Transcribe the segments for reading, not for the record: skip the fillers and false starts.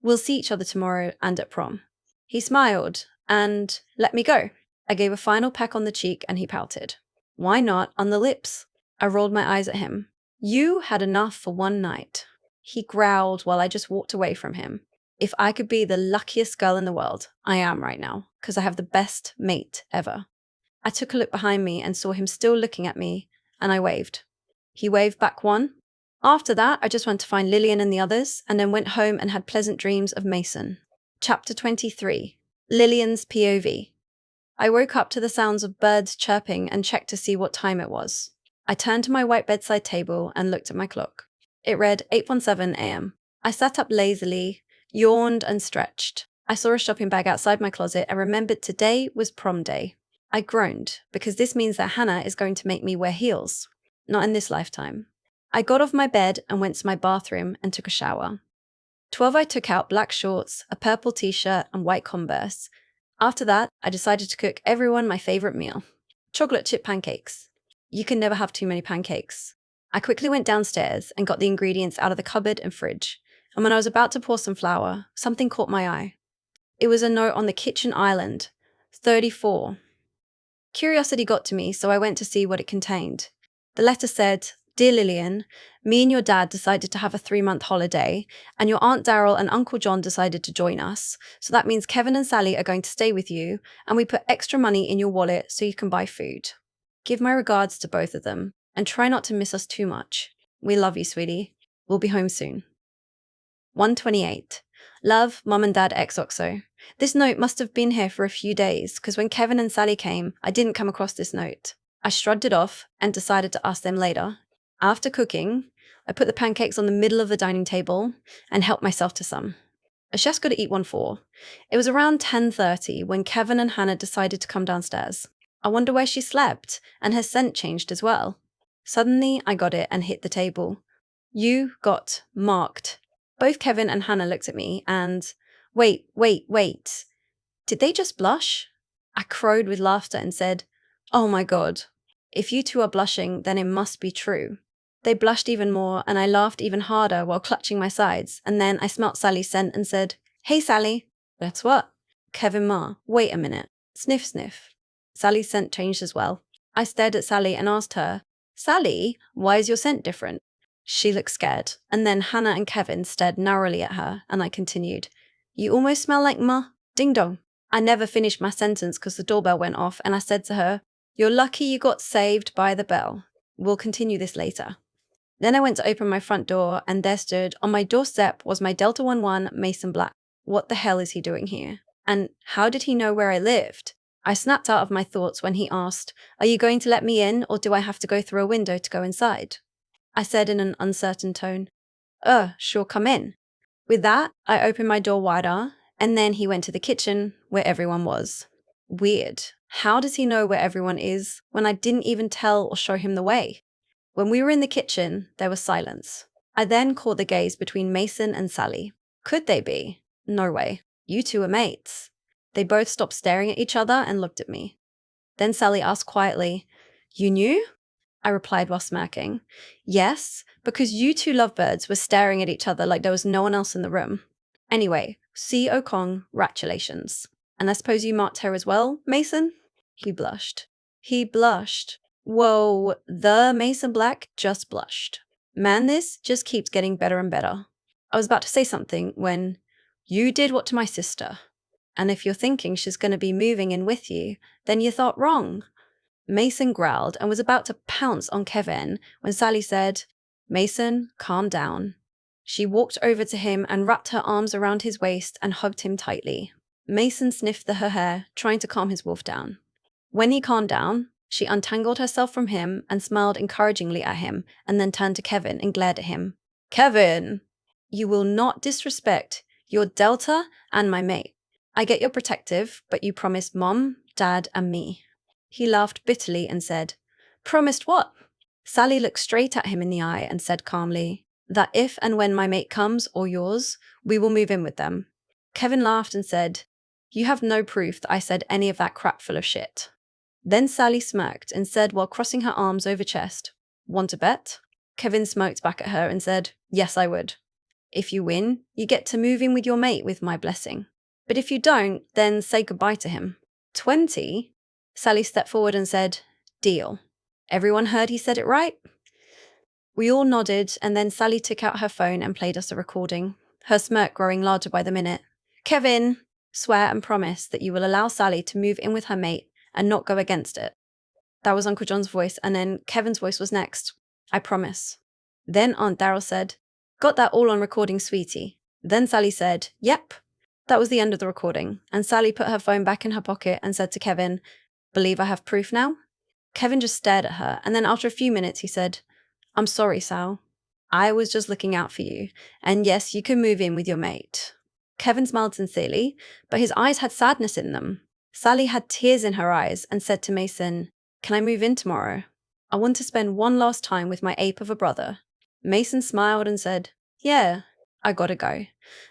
We'll see each other tomorrow and at prom. He smiled and let me go. I gave a final peck on the cheek and he pouted. Why not on the lips? I rolled my eyes at him. You had enough for one night. He growled while I just walked away from him. If I could be the luckiest girl in the world, I am right now, because I have the best mate ever. I took a look behind me and saw him still looking at me, and I waved. He waved back one. After that, I just went to find Lilian and the others, and then went home and had pleasant dreams of Mason. Chapter 23. Lilian's POV. I woke up to the sounds of birds chirping and checked to see what time it was. I turned to my white bedside table and looked at my clock. It read 8:17 a.m. I sat up lazily, yawned and stretched. I saw a shopping bag outside my closet and remembered today was prom day. I groaned, because this means that Hannah is going to make me wear heels. Not in this lifetime. I got off my bed and went to my bathroom and took a shower. 12 I took out black shorts, a purple t-shirt and white Converse. After that, I decided to cook everyone my favorite meal. Chocolate chip pancakes. You can never have too many pancakes. I quickly went downstairs and got the ingredients out of the cupboard and fridge. And when I was about to pour some flour, something caught my eye. It was a note on the kitchen island. 34. Curiosity got to me, so I went to see what it contained. The letter said, Dear Lilian, me and your dad decided to have a 3-month holiday, and your Aunt Daryl and Uncle John decided to join us. So that means Kevin and Sally are going to stay with you, and we put extra money in your wallet so you can buy food. Give my regards to both of them, and try not to miss us too much. We love you, sweetie. We'll be home soon. 128. Love, Mum and Dad XOXO. This note must have been here for a few days, because when Kevin and Sally came, I didn't come across this note. I shrugged it off and decided to ask them later. After cooking, I put the pancakes on the middle of the dining table and helped myself to some. A chef's got to eat one for. It was around 10:30 when Kevin and Hannah decided to come downstairs. I wonder where she slept, and her scent changed as well. Suddenly, I got it and hit the table. You got marked. Both Kevin and Hannah looked at me and, wait. Did they just blush? I crowed with laughter and said, Oh my God. If you two are blushing, then it must be true. They blushed even more and I laughed even harder while clutching my sides, and then I smelt Sally's scent and said, Hey Sally. That's what? Kevin Ma, wait a minute. Sniff, sniff. Sally's scent changed as well. I stared at Sally and asked her, Sally, why is your scent different? She looked scared, and then Hannah and Kevin stared narrowly at her, and I continued, You almost smell like Ma. Ding dong. I never finished my sentence because the doorbell went off, and I said to her, You're lucky you got saved by the bell. We'll continue this later. Then I went to open my front door, and there stood, on my doorstep was my Delta 11 Mason Black. What the hell is he doing here? And how did he know where I lived? I snapped out of my thoughts when he asked, Are you going to let me in, or do I have to go through a window to go inside? I said in an uncertain tone, Sure, come in. With that, I opened my door wider, and then he went to the kitchen where everyone was. Weird. How does he know where everyone is when I didn't even tell or show him the way? When we were in the kitchen, there was silence. I then caught the gaze between Mason and Sally. Could they be? No way. You two are mates. They both stopped staring at each other and looked at me. Then Sally asked quietly, You knew? I replied while smirking. Yes, because you two lovebirds were staring at each other like there was no one else in the room. Anyway, C.O. congratulations. And I suppose you marked her as well, Mason? He blushed. Whoa, the Mason Black just blushed. Man, this just keeps getting better and better. I was about to say something when you did what to my sister. And if you're thinking she's going to be moving in with you, then you thought wrong. Mason growled and was about to pounce on Kevin when Sally said, Mason, calm down. She walked over to him and wrapped her arms around his waist and hugged him tightly. Mason sniffed her hair, trying to calm his wolf down. When he calmed down, she untangled herself from him and smiled encouragingly at him, and then turned to Kevin and glared at him. Kevin! You will not disrespect your Delta and my mate. I get you're protective, but you promised Mom, Dad, and me. He laughed bitterly and said, Promised what? Sally looked straight at him in the eye and said calmly, That if and when my mate comes, or yours, we will move in with them. Kevin laughed and said, You have no proof that I said any of that crap full of shit. Then Sally smirked and said while crossing her arms over chest, Want to bet? Kevin smirked back at her and said, Yes, I would. If you win, you get to move in with your mate with my blessing. But if you don't, then say goodbye to him. 20? Sally stepped forward and said, deal. Everyone heard he said it right? We all nodded, and then Sally took out her phone and played us a recording, her smirk growing larger by the minute. Kevin, swear and promise that you will allow Sally to move in with her mate and not go against it. That was Uncle John's voice, and then Kevin's voice was next. I promise. Then Aunt Daryl said, got that all on recording, sweetie. Then Sally said, yep. That was the end of the recording, and Sally put her phone back in her pocket and said to Kevin, believe I have proof now? Kevin just stared at her, and then after a few minutes he said, I'm sorry, Sal. I was just looking out for you, and yes, you can move in with your mate. Kevin smiled sincerely, but his eyes had sadness in them. Sally had tears in her eyes and said to Mason, can I move in tomorrow? I want to spend one last time with my ape of a brother. Mason smiled and said, yeah, I gotta go.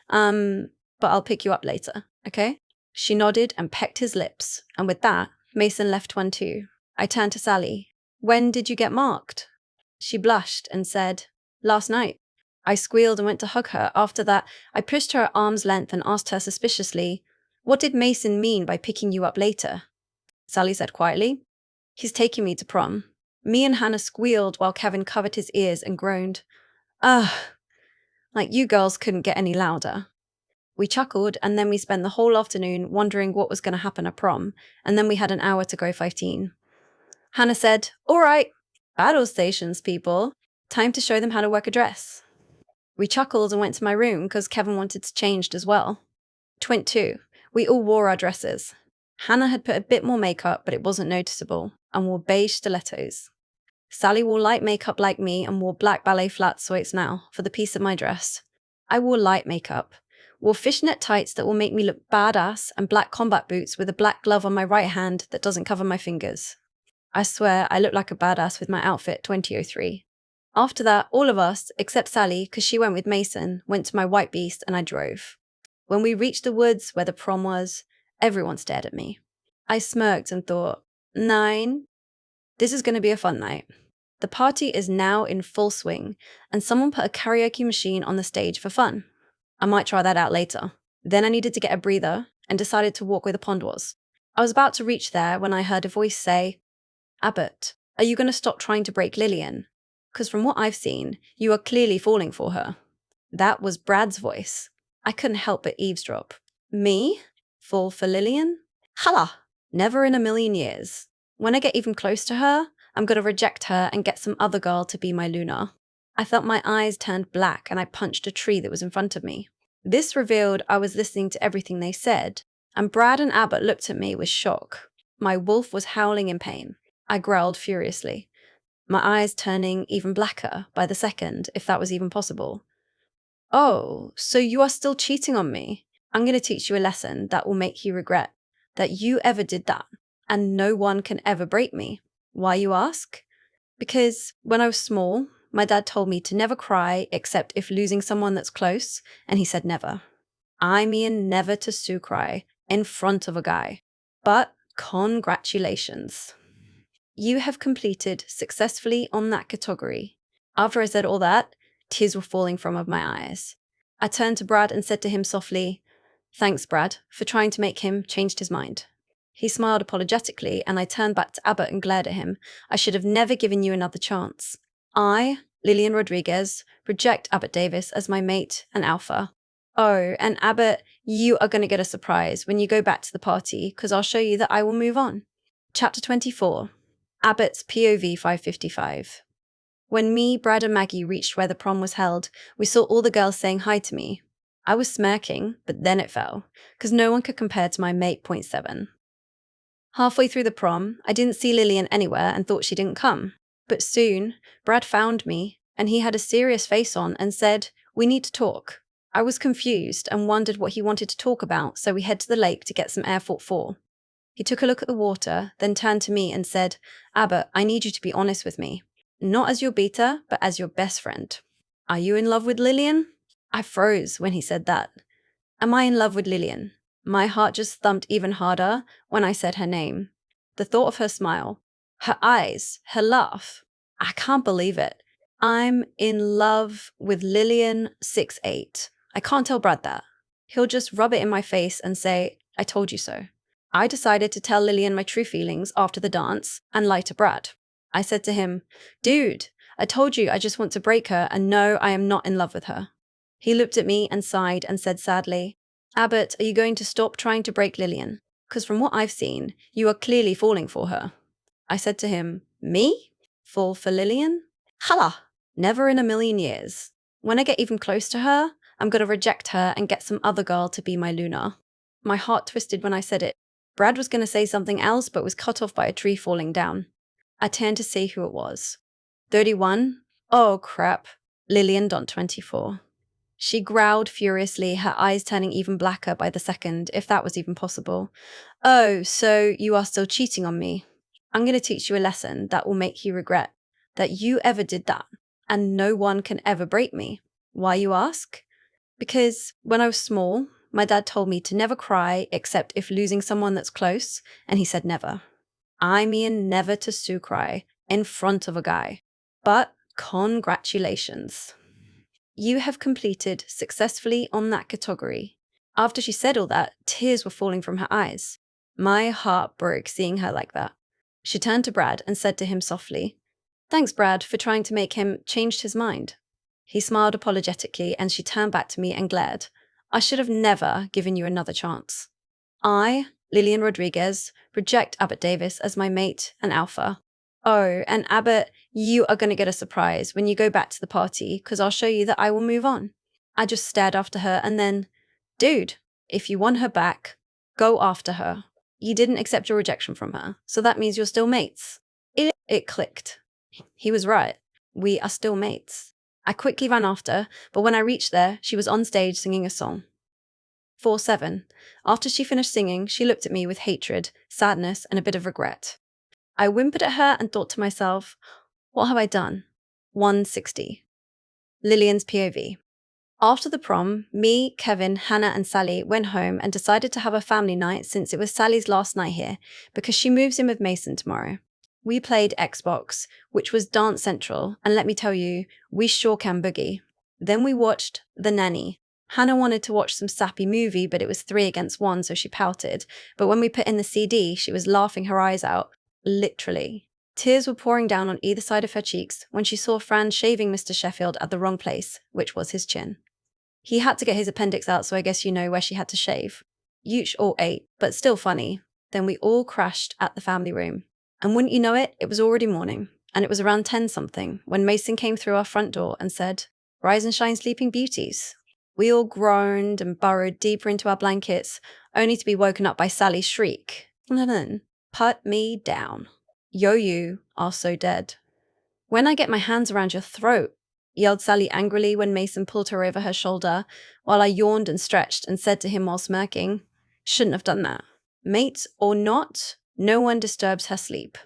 But I'll pick you up later, okay? She nodded and pecked his lips, and with that, Mason left one too. I turned to Sally. When did you get marked? She blushed and said, last night. I squealed and went to hug her. After that, I pushed her at arm's length and asked her suspiciously, what did Mason mean by picking you up later? Sally said quietly, he's taking me to prom. Me and Hannah squealed while Kevin covered his ears and groaned. Ugh, like you girls couldn't get any louder. We chuckled, and then we spent the whole afternoon wondering what was going to happen at prom, and then we had an hour to go 15. Hannah said, all right, battle stations, people. Time to show them how to work a dress. We chuckled and went to my room because Kevin wanted to change as well. 22. We all wore our dresses. Hannah had put a bit more makeup, but it wasn't noticeable, and wore beige stilettos. Sally wore light makeup like me and wore black ballet flat sweats now for the piece of my dress. I wore light makeup, wore fishnet tights that will make me look badass, and black combat boots with a black glove on my right hand that doesn't cover my fingers. I swear I look like a badass with my outfit 2003. After that, all of us, except Sally, because she went with Mason, went to my white beast and I drove. When we reached the woods where the prom was, everyone stared at me. I smirked and thought, 9? This is going to be a fun night. The party is now in full swing, and someone put a karaoke machine on the stage for fun. I might try that out later. Then I needed to get a breather and decided to walk where the pond was. I was about to reach there when I heard a voice say, Abbott, are you going to stop trying to break Lilian? Because from what I've seen, you are clearly falling for her. That was Brad's voice. I couldn't help but eavesdrop. Me? Fall for Lilian? Hala! Never in a million years. When I get even close to her, I'm going to reject her and get some other girl to be my Luna. I felt my eyes turned black and I punched a tree that was in front of me. This revealed I was listening to everything they said, and Brad and Abbott looked at me with shock. My wolf was howling in pain. I growled furiously, my eyes turning even blacker by the second, if that was even possible. Oh, so you are still cheating on me? I'm going to teach you a lesson that will make you regret that you ever did that, and no one can ever break me. Why, you ask? Because when I was small, my dad told me to never cry except if losing someone that's close, and he said never. I mean never to Sue cry in front of a guy. But congratulations. You have completed successfully on that category. After I said all that, tears were falling from my eyes. I turned to Brad and said to him softly, thanks, Brad, for trying to make him change his mind. He smiled apologetically, and I turned back to Abbott and glared at him. I should have never given you another chance. I, Lilian Rodriguez, reject Abbott Davis as my mate and alpha. Oh, and Abbott, you are going to get a surprise when you go back to the party, because I'll show you that I will move on. Chapter 24. Abbott's POV 555. When me, Brad, and Maggie reached where the prom was held, we saw all the girls saying hi to me. I was smirking, but then it fell, because no one could compare to my mate .7. Halfway through the prom, I didn't see Lilian anywhere and thought she didn't come. But soon, Brad found me, and he had a serious face on and said, we need to talk. I was confused and wondered what he wanted to talk about, so we head to the lake to get some Airport 4. He took a look at the water, then turned to me and said, Abbott, I need you to be honest with me. Not as your beta, but as your best friend. Are you in love with Lilian? I froze when he said that. Am I in love with Lilian? My heart just thumped even harder when I said her name. The thought of her smile, her eyes, her laugh. I can't believe it. I'm in love with Lilian 6'8". I can't tell Brad that. He'll just rub it in my face and say, I told you so. I decided to tell Lilian my true feelings after the dance and lie to Brad. I said to him, dude, I told you I just want to break her and no, I am not in love with her. He looked at me and sighed and said sadly, Abbott, are you going to stop trying to break Lilian? Because from what I've seen, you are clearly falling for her. I said to him, me? Fall for Lilian? Hala! Never in a million years. When I get even close to her, I'm going to reject her and get some other girl to be my Luna. My heart twisted when I said it. Brad was going to say something else, but was cut off by a tree falling down. I turned to see who it was. 31? Oh, crap. Lilian, 24. She growled furiously, her eyes turning even blacker by the second, if that was even possible. Oh, so you are still cheating on me. I'm going to teach you a lesson that will make you regret that you ever did that, and no one can ever break me. Why, you ask? Because when I was small, my dad told me to never cry except if losing someone that's close, and he said never. I mean never to cry in front of a guy. But congratulations. You have completed successfully on that category. After she said all that, tears were falling from her eyes. My heart broke seeing her like that. She turned to Brad and said to him softly, Thanks, Brad, for trying to make him change his mind. He smiled apologetically and she turned back to me and glared. I should have never given you another chance. I, Lilian Rodriguez, reject Abbott Davis as my mate and alpha. Oh, and Abbott, you are going to get a surprise when you go back to the party because I'll show you that I will move on. I just stared after her and then, dude, if you want her back, go after her. You didn't accept your rejection from her, so that means you're still mates. It clicked. He was right. We are still mates. I quickly ran after, but when I reached there, she was on stage singing a song. 4-7. After she finished singing, she looked at me with hatred, sadness, and a bit of regret. I whimpered at her and thought to myself, what have I done? 160. Lilian's POV. After the prom, me, Kevin, Hannah, and Sally went home and decided to have a family night since it was Sally's last night here because she moves in with Mason tomorrow. We played Xbox, which was Dance Central, and let me tell you, we sure can boogie. Then we watched The Nanny. Hannah wanted to watch some sappy movie, but it was 3 against 1, so she pouted. But when we put in the CD, she was laughing her eyes out. Literally. Tears were pouring down on either side of her cheeks when she saw Fran shaving Mr. Sheffield at the wrong place, which was his chin. He had to get his appendix out, so I guess you know where she had to shave. Yuch all ate, but still funny. Then we all crashed at the family room. And wouldn't you know it, it was already morning, and it was around 10-something when Mason came through our front door and said, Rise and shine, sleeping beauties. We all groaned and burrowed deeper into our blankets, only to be woken up by Sally's shriek. Put me down. Yo, you are so dead. When I get my hands around your throat, yelled Sally angrily when Mason pulled her over her shoulder, while I yawned and stretched and said to him while smirking, Shouldn't have done that. Mate or not, no one disturbs her sleep.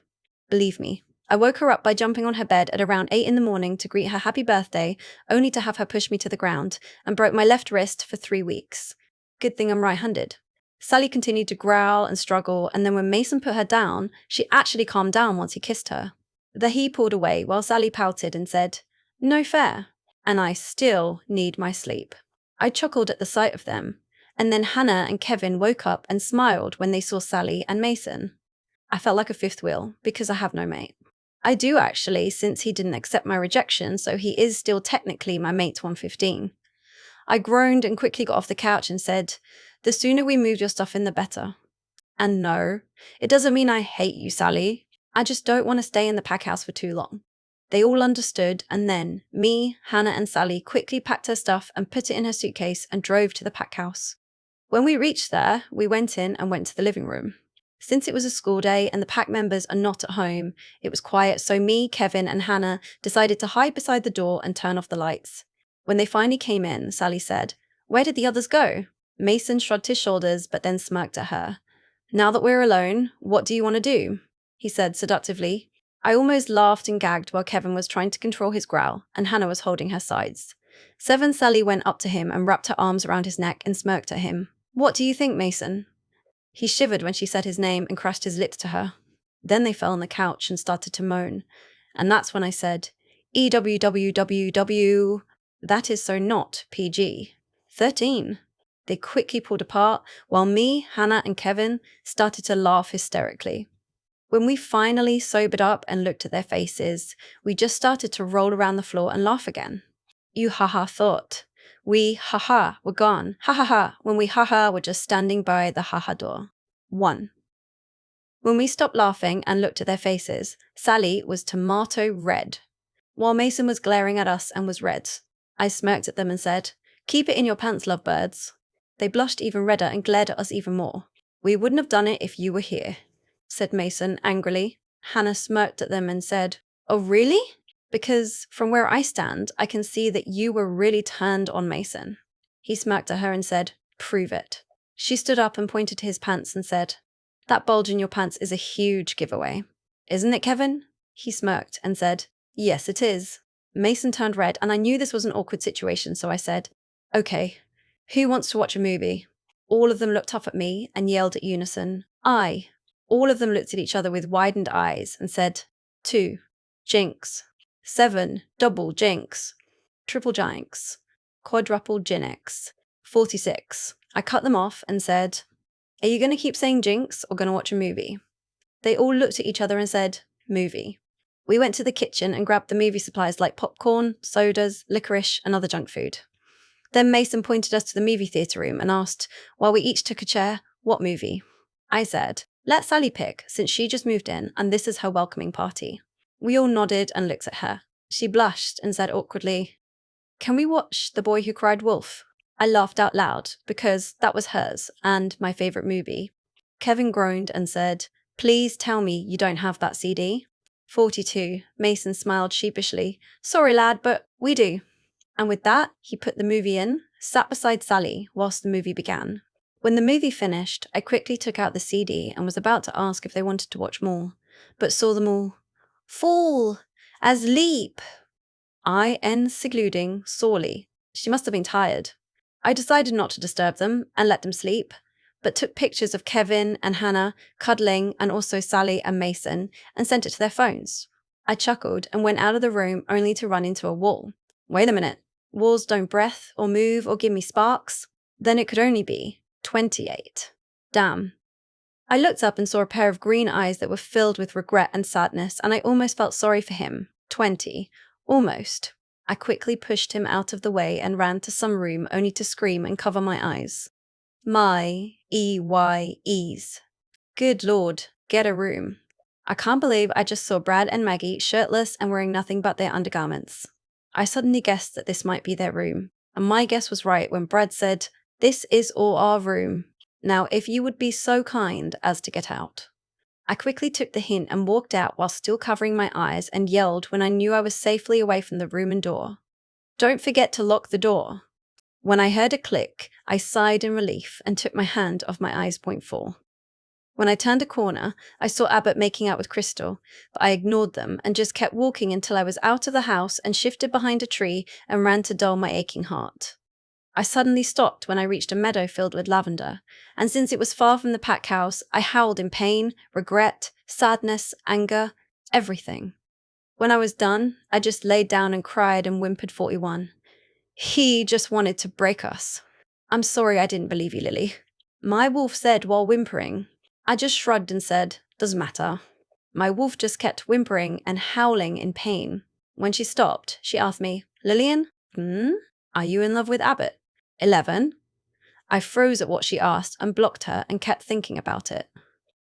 Believe me, I woke her up by jumping on her bed at around 8 in the morning to greet her happy birthday, only to have her push me to the ground, and broke my left wrist for 3 weeks. Good thing I'm right-handed. Sally continued to growl and struggle, and then when Mason put her down, she actually calmed down once he kissed her. He pulled away while Sally pouted and said, No fair, and I still need my sleep. I chuckled at the sight of them, and then Hannah and Kevin woke up and smiled when they saw Sally and Mason. I felt like a fifth wheel because I have no mate. I do actually, since he didn't accept my rejection, so he is still technically my mate 115. I groaned and quickly got off the couch and said, The sooner we move your stuff in, the better. And no, it doesn't mean I hate you, Sally. I just don't want to stay in the pack house for too long. They all understood, and then me, Hannah, and Sally quickly packed her stuff and put it in her suitcase and drove to the pack house. When we reached there, we went in and went to the living room. Since it was a school day and the pack members are not at home, it was quiet, so me, Kevin, and Hannah decided to hide beside the door and turn off the lights. When they finally came in, Sally said, Where did the others go? Mason shrugged his shoulders but then smirked at her. Now that we're alone, what do you want to do? He said seductively. I almost laughed and gagged while Kevin was trying to control his growl and Hannah was holding her sides. 7 Sally went up to him and wrapped her arms around his neck and smirked at him. What do you think, Mason? He shivered when she said his name and crushed his lips to her. Then they fell on the couch and started to moan. And that's when I said, EWWWW. That is so not PG. 13. They quickly pulled apart, while me, Hannah, and Kevin started to laugh hysterically. When we finally sobered up and looked at their faces, we just started to roll around the floor and laugh again. You haha thought. We haha were gone. Ha ha ha, when we haha were just standing by the haha door. 1. When we stopped laughing and looked at their faces, Sally was tomato red, while Mason was glaring at us and was red. I smirked at them and said, "Keep it in your pants, lovebirds." They blushed even redder and glared at us even more. "We wouldn't have done it if you were here," said Mason angrily. Hannah smirked at them and said, "Oh, really?" Because from where I stand, I can see that you were really turned on Mason. He smirked at her and said, "Prove it." She stood up and pointed to his pants and said, "That bulge in your pants is a huge giveaway. Isn't it, Kevin?" He smirked and said, "Yes, it is." Mason turned red, and I knew this was an awkward situation, so I said, "Okay, who wants to watch a movie?" All of them looked up at me and yelled at unison, "I." All of them looked at each other with widened eyes and said, 2, Jinx, 7, double Jinx, triple Jinx, quadruple Jinx, 46. I cut them off and said, "Are you going to keep saying Jinx or going to watch a movie?" They all looked at each other and said, "Movie." We went to the kitchen and grabbed the movie supplies like popcorn, sodas, licorice, and other junk food. Then Mason pointed us to the movie theatre room and asked, while we each took a chair, what movie. I said, "Let Sally pick, since she just moved in and this is her welcoming party." We all nodded and looked at her. She blushed and said awkwardly, "Can we watch The Boy Who Cried Wolf?" I laughed out loud because that was hers and my favourite movie. Kevin groaned and said, "Please tell me you don't have that CD." 42. Mason smiled sheepishly. "Sorry, lad, but we do." And with that, he put the movie in, sat beside Sally whilst the movie began. When the movie finished, I quickly took out the CD and was about to ask if they wanted to watch more, but saw them all fall asleep. I.N. Sigluding sorely. She must have been tired. I decided not to disturb them and let them sleep, but took pictures of Kevin and Hannah cuddling and also Sally and Mason and sent it to their phones. I chuckled and went out of the room only to run into a wall. Wait a minute. Walls don't breath or move or give me sparks? Then it could only be 28. Damn. I looked up and saw a pair of green eyes that were filled with regret and sadness, and I almost felt sorry for him. 20. Almost. I quickly pushed him out of the way and ran to some room only to scream and cover my eyes. My EYEs. Good Lord, get a room. I can't believe I just saw Brad and Maggie shirtless and wearing nothing but their undergarments. I suddenly guessed that this might be their room, and my guess was right when Brad said, "This is all our room. Now, if you would be so kind as to get out." I quickly took the hint and walked out while still covering my eyes and yelled when I knew I was safely away from the room and door, "Don't forget to lock the door." When I heard a click, I sighed in relief and took my hand off my eyes. 4. When I turned a corner, I saw Abbott making out with Krystal, but I ignored them and just kept walking until I was out of the house and shifted behind a tree and ran to dull my aching heart. I suddenly stopped when I reached a meadow filled with lavender, and since it was far from the pack house, I howled in pain, regret, sadness, anger, everything. When I was done, I just laid down and cried and whimpered 41. He just wanted to break us. "I'm sorry I didn't believe you, Lily." My wolf said while whimpering. I just shrugged and said, "Doesn't matter." My wolf just kept whimpering and howling in pain. When she stopped, she asked me, "Lilian, are you in love with Abbott?" 11. I froze at what she asked and blocked her and kept thinking about it.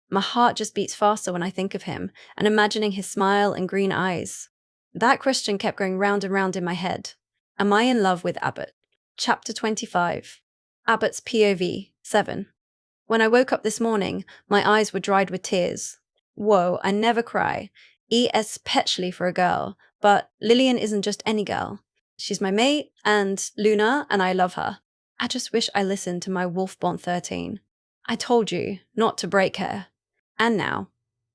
My heart just beats faster when I think of him and imagining his smile and green eyes. That question kept going round and round in my head. Am I in love with Abbott? Chapter 25. Abbott's POV, 7. When I woke up this morning, my eyes were dried with tears. Whoa, I never cry. Especially for a girl. But Lilian isn't just any girl. She's my mate and Luna, and I love her. I just wish I listened to my wolf-born 13. I told you not to break her. And now,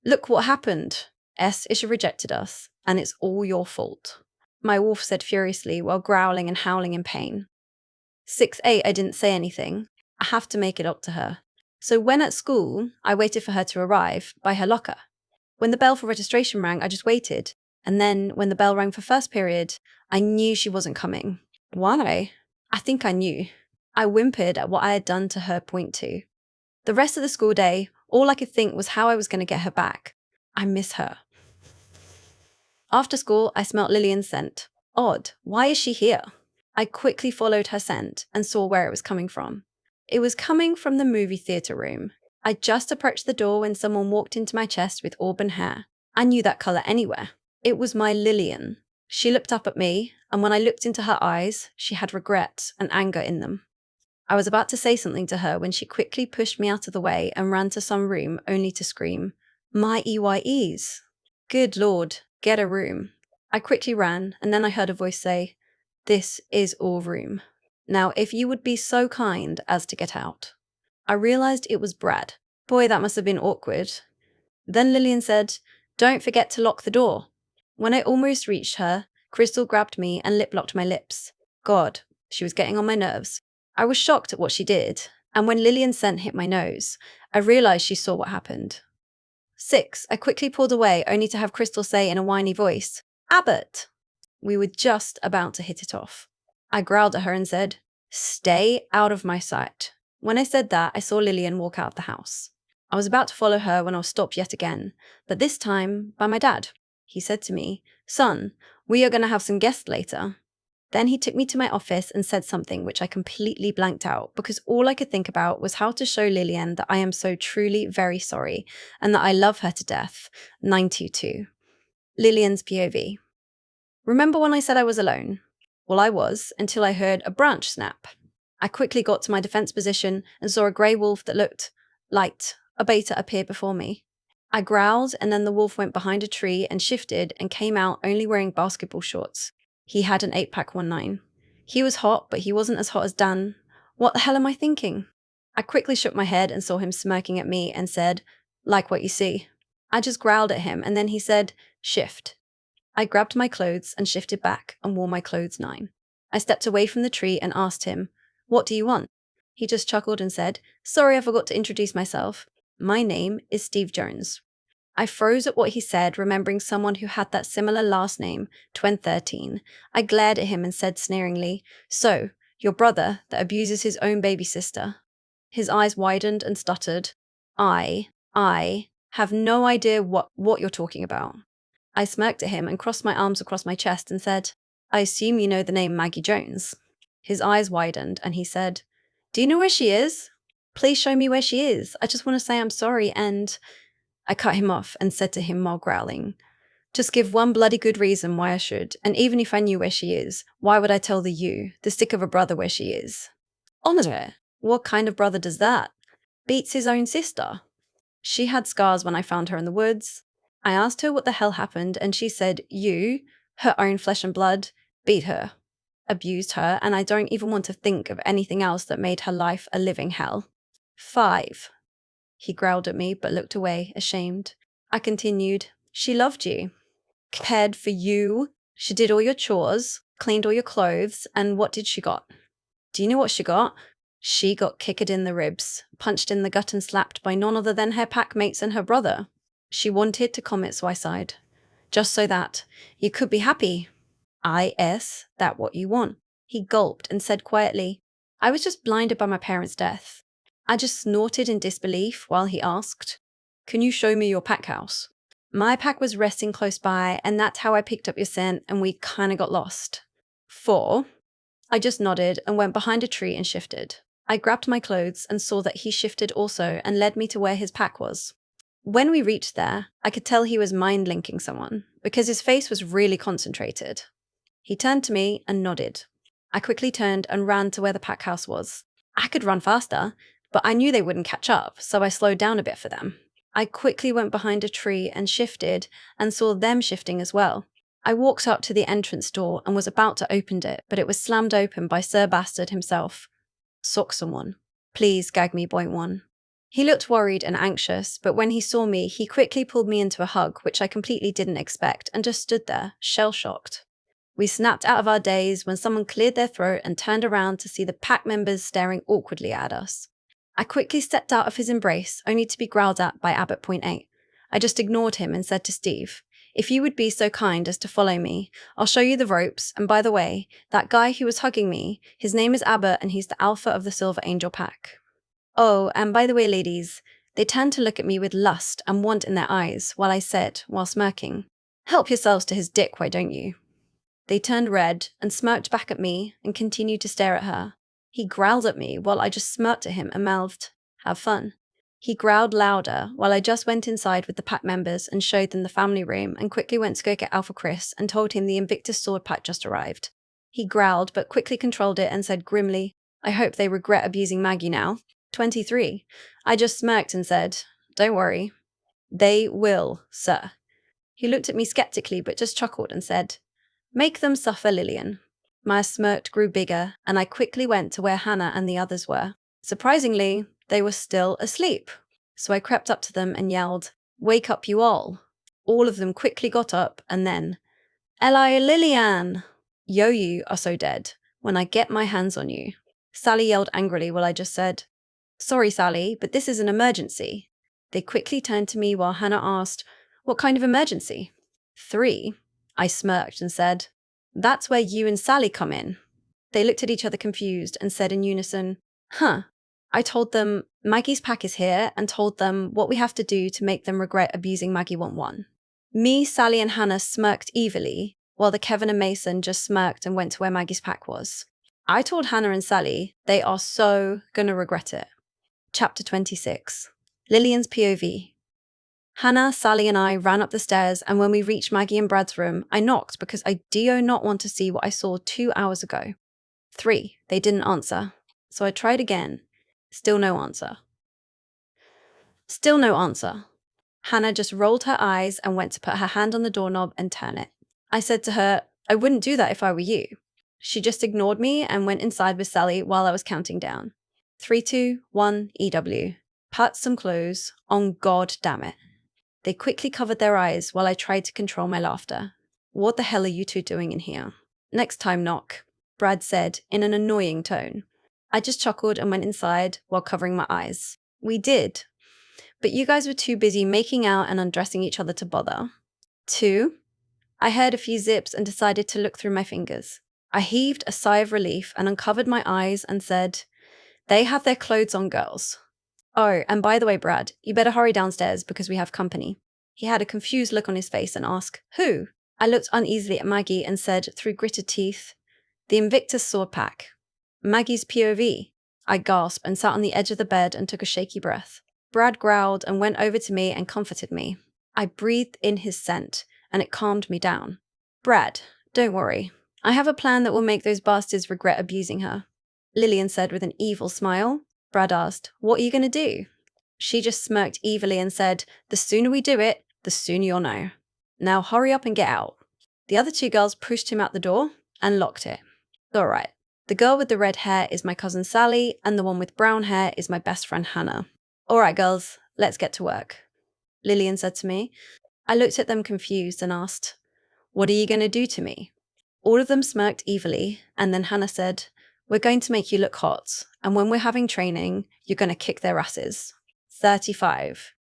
look what happened. Isha rejected us, and it's all your fault. My wolf said furiously while growling and howling in pain. 6-8, I didn't say anything. I have to make it up to her. So when at school, I waited for her to arrive by her locker. When the bell for registration rang, I just waited. And then, when the bell rang for first period, I knew she wasn't coming. Why? I think I knew. I whimpered at what I had done to her point two. The rest of the school day, all I could think was how I was going to get her back. I miss her. After school, I smelt Lilian's scent. Odd, why is she here? I quickly followed her scent and saw where it was coming from. It was coming from the movie theatre room. I just approached the door when someone walked into my chest with auburn hair. I knew that colour anywhere. It was my Lilian. She looked up at me, and when I looked into her eyes, she had regret and anger in them. I was about to say something to her when she quickly pushed me out of the way and ran to some room only to scream, "My EYEs! Good Lord, get a room." I quickly ran, and then I heard a voice say, "This is all room. Now, if you would be so kind as to get out." I realised it was Brad. Boy, that must have been awkward. Then Lilian said, "Don't forget to lock the door." When I almost reached her, Krystal grabbed me and lip-locked my lips. God, she was getting on my nerves. I was shocked at what she did, and when Lilian's scent hit my nose, I realised she saw what happened. 6. I quickly pulled away, only to have Krystal say in a whiny voice, "Abbott!" We were just about to hit it off. I growled at her and said, "Stay out of my sight." When I said that, I saw Lilian walk out of the house. I was about to follow her when I was stopped yet again, but this time by my dad. He said to me, "Son, we are going to have some guests later." Then he took me to my office and said something which I completely blanked out because all I could think about was how to show Lilian that I am so truly very sorry and that I love her to death. 922. Lilian's POV. Remember when I said I was alone? Well, I was, until I heard a branch snap. I quickly got to my defense position and saw a grey wolf that looked light, a beta, appear before me. I growled, and then the wolf went behind a tree and shifted and came out only wearing basketball shorts. He had an 8-pack 1.9. He was hot, but he wasn't as hot as Dan. What the hell am I thinking? I quickly shook my head and saw him smirking at me and said, "Like what you see." I just growled at him, and then he said, "Shift." I grabbed my clothes and shifted back and wore my clothes 9. I stepped away from the tree and asked him, "What do you want?" He just chuckled and said, "Sorry, I forgot to introduce myself. My name is Steve Jones." I froze at what he said, remembering someone who had that similar last name, 2013. I glared at him and said sneeringly, "So, your brother that abuses his own baby sister." His eyes widened and stuttered, I have no idea what you're talking about." I smirked at him and crossed my arms across my chest and said, "I assume you know the name Maggie Jones." His eyes widened and he said, "Do you know where she is? Please show me where she is. I just want to say I'm sorry and..." I cut him off and said to him while growling, "Just give one bloody good reason why I should, and even if I knew where she is, why would I tell the stick of a brother where she is?" "Andre, what kind of brother does that? Beats his own sister." "She had scars when I found her in the woods." I asked her what the hell happened, and she said, "You, her own flesh and blood, beat her, abused her, and I don't even want to think of anything else that made her life a living hell." 5. He growled at me, but looked away, ashamed. I continued, "She loved you, cared for you, she did all your chores, cleaned all your clothes, and what did she got? Do you know what she got? She got kicked in the ribs, punched in the gut and slapped by none other than her pack mates and her brother. She wanted to commit suicide, just so that you could be happy. That what you want." He gulped and said quietly, "I was just blinded by my parents' death." I just snorted in disbelief while he asked, "Can you show me your pack house?" My pack was resting close by, and that's how I picked up your scent, and we kinda got lost. 4. I just nodded and went behind a tree and shifted. I grabbed my clothes and saw that he shifted also and led me to where his pack was. When we reached there, I could tell he was mind-linking someone, because his face was really concentrated. He turned to me and nodded. I quickly turned and ran to where the pack house was. I could run faster, but I knew they wouldn't catch up, so I slowed down a bit for them. I quickly went behind a tree and shifted and saw them shifting as well. I walked up to the entrance door and was about to open it, but it was slammed open by Sir Bastard himself. "Sock someone. Please gag me, point one." He looked worried and anxious, but when he saw me, he quickly pulled me into a hug, which I completely didn't expect, and just stood there, shell-shocked. We snapped out of our daze when someone cleared their throat and turned around to see the pack members staring awkwardly at us. I quickly stepped out of his embrace, only to be growled at by Abbott.8. I just ignored him and said to Steve, If you would be so kind as to follow me, I'll show you the ropes, and by the way, that guy who was hugging me, his name is Abbott and he's the alpha of the Silver Angel Pack. Oh, and by the way, ladies, they turned to look at me with lust and want in their eyes while I said, while smirking, help yourselves to his dick, why don't you? They turned red and smirked back at me and continued to stare at her. He growled at me while I just smirked at him and mouthed, have fun. He growled louder while I just went inside with the pack members and showed them the family room and quickly went to go get Alpha Chris and told him the Invictus sword pack just arrived. He growled but quickly controlled it and said grimly, I hope they regret abusing Maggie now. 23. I just smirked and said, don't worry. They will, sir. He looked at me skeptically but just chuckled and said, make them suffer, Lilian. My smirk grew bigger and I quickly went to where Hannah and the others were. Surprisingly, they were still asleep. So I crept up to them and yelled, wake up you all. All of them quickly got up and then, Eli Lilian! Yo, you are so dead when I get my hands on you. Sally yelled angrily while I just said, sorry, Sally, but this is an emergency. They quickly turned to me while Hannah asked, what kind of emergency? 3. I smirked and said, that's where you and Sally come in. They looked at each other confused and said in unison, huh. I told them Maggie's pack is here and told them what we have to do to make them regret abusing Maggie 1-1. Me, Sally and Hannah smirked evilly, while the Kevin and Mason just smirked and went to where Maggie's pack was. I told Hannah and Sally they are so gonna regret it. Chapter 26. Lilian's POV. Hannah, Sally and I ran up the stairs, and when we reached Maggie and Brad's room, I knocked because I do not want to see what I saw 2 hours ago. 3. They didn't answer. So I tried again. Still no answer. Still no answer. Hannah just rolled her eyes and went to put her hand on the doorknob and turn it. I said to her, I wouldn't do that if I were you. She just ignored me and went inside with Sally while I was counting down. 3, 2, 1, EW. Put some clothes on, god damn it. They quickly covered their eyes while I tried to control my laughter. What the hell are you two doing in here? Next time knock, Brad said in an annoying tone. I just chuckled and went inside while covering my eyes. We did. But you guys were too busy making out and undressing each other to bother. 2. I heard a few zips and decided to look through my fingers. I heaved a sigh of relief and uncovered my eyes and said, they have their clothes on, girls. Oh, and by the way, Brad, you better hurry downstairs because we have company. He had a confused look on his face and asked, who? I looked uneasily at Maggie and said through gritted teeth, the Invictus sword pack. Maggie's POV. I gasped and sat on the edge of the bed and took a shaky breath. Brad growled and went over to me and comforted me. I breathed in his scent and it calmed me down. Brad, don't worry. I have a plan that will make those bastards regret abusing her. Lilian said with an evil smile. Brad asked, what are you going to do? She just smirked evilly and said, the sooner we do it, the sooner you'll know. Now hurry up and get out. The other 2 girls pushed him out the door and locked it. All right. The girl with the red hair is my cousin Sally, and the one with brown hair is my best friend Hannah. All right, girls, let's get to work. Lilian said to me. I looked at them confused and asked, what are you going to do to me? All of them smirked evilly, and then Hannah said, we're going to make you look hot, and when we're having training, you're going to kick their asses. 35.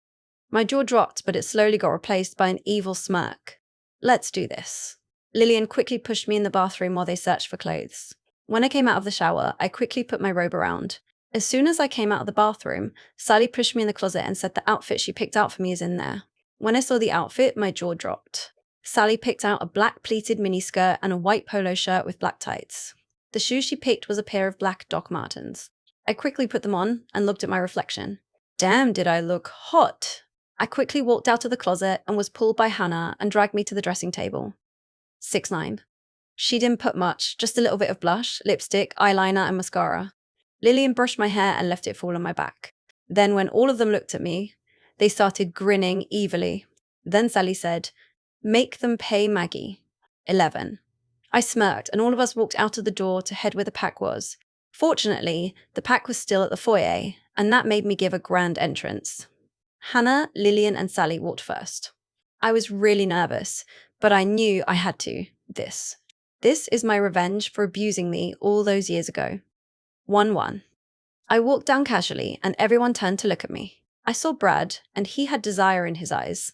My jaw dropped, but it slowly got replaced by an evil smirk. Let's do this. Lilian quickly pushed me in the bathroom while they searched for clothes. When I came out of the shower, I quickly put my robe around. As soon as I came out of the bathroom, Sally pushed me in the closet and said the outfit she picked out for me is in there. When I saw the outfit, my jaw dropped. Sally picked out a black pleated miniskirt and a white polo shirt with black tights. The shoe she picked was a pair of black Doc Martens. I quickly put them on and looked at my reflection. Damn, did I look hot! I quickly walked out of the closet and was pulled by Hannah and dragged me to the dressing table. 6-9. She didn't put much, just a little bit of blush, lipstick, eyeliner, and mascara. Lilian brushed my hair and left it fall on my back. Then when all of them looked at me, they started grinning evilly. Then Sally said, make them pay Maggie. 11. I smirked and all of us walked out of the door to head where the pack was. Fortunately, the pack was still at the foyer, and that made me give a grand entrance. Hannah, Lilian, and Sally walked first. I was really nervous, but I knew I had to. This is my revenge for abusing me all those years ago. 1-1. I walked down casually, and everyone turned to look at me. I saw Brad, and he had desire in his eyes.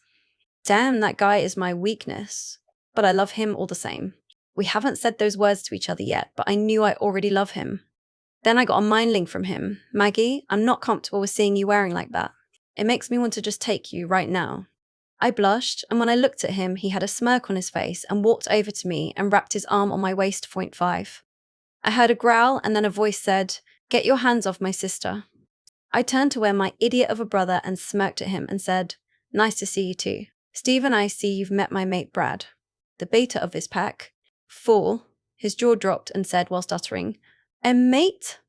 Damn, that guy is my weakness. But I love him all the same. We haven't said those words to each other yet, but I knew I already love him. Then I got a mind link from him. Maggie, I'm not comfortable with seeing you wearing like that. It makes me want to just take you right now. I blushed, and when I looked at him, he had a smirk on his face and walked over to me and wrapped his arm on my waist 0.5. I heard a growl, and then a voice said, "Get your hands off my sister." I turned to where my idiot of a brother and smirked at him and said, "Nice to see you too. Steve and I see you've met my mate Brad." The beta of this pack, fool, his jaw dropped and said whilst uttering, "A mate?"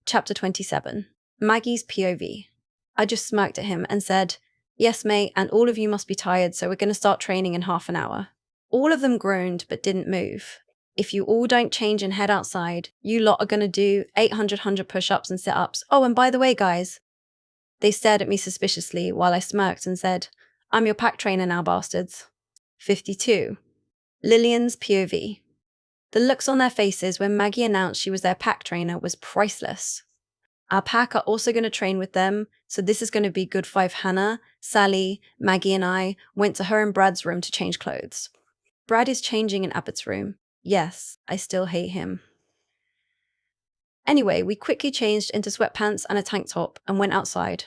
Chapter 27. Maggie's POV. I just smirked at him and said, "Yes, mate, and all of you must be tired, so we're going to start training in half an hour." All of them groaned but didn't move. If you all don't change and head outside, you lot are going to do 800 push-ups and sit-ups. Oh, and by the way, guys. They stared at me suspiciously while I smirked and said, "I'm your pack trainer now, bastards." 52. Lilian's POV. The looks on their faces when Maggie announced she was their pack trainer was priceless. Our pack are also going to train with them, so this is going to be good 5. Hannah, Sally, Maggie and I went to her and Brad's room to change clothes. Brad is changing in Abbott's room. Yes, I still hate him. Anyway, we quickly changed into sweatpants and a tank top and went outside.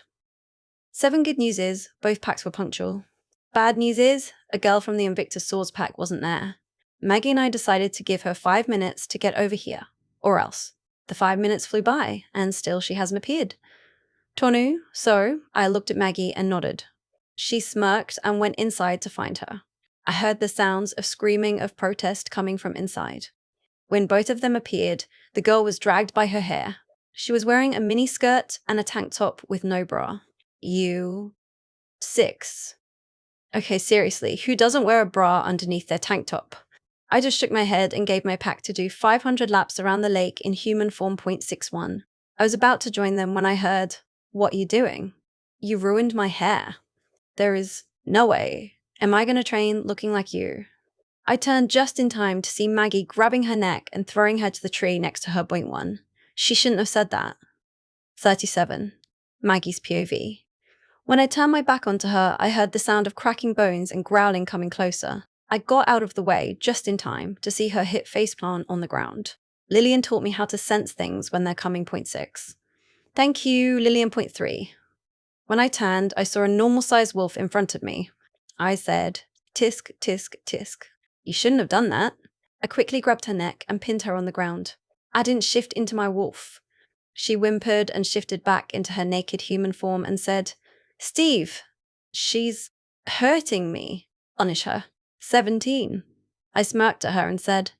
7 good news is, both packs were punctual. Bad news is, a girl from the Invictus Swords pack wasn't there. Maggie and I decided to give her 5 minutes to get over here, or else. The 5 minutes flew by, and still she hasn't appeared. Tonu, so I looked at Maggie and nodded. She smirked and went inside to find her. I heard the sounds of screaming of protest coming from inside. When both of them appeared, the girl was dragged by her hair. She was wearing a mini skirt and a tank top with no bra. 6. Okay, seriously, who doesn't wear a bra underneath their tank top? I just shook my head and gave my pack to do 500 laps around the lake in human form 0.61. I was about to join them when I heard, "What are you doing? You ruined my hair. There is no way. Am I going to train looking like you?" I turned just in time to see Maggie grabbing her neck and throwing her to the tree next to her 0.1. She shouldn't have said that. 37. Maggie's POV. When I turned my back onto her, I heard the sound of cracking bones and growling coming closer. I got out of the way just in time to see her hit faceplant on the ground. Lilian taught me how to sense things when they're coming 0.6. Thank you, Lilian 0.3. When I turned, I saw a normal-sized wolf in front of me. I said, "Tisk, tisk, tisk." "You shouldn't have done that." I quickly grabbed her neck and pinned her on the ground. I didn't shift into my wolf. She whimpered and shifted back into her naked human form and said, "Steve, she's hurting me. Punish her." 17. I smirked at her and said,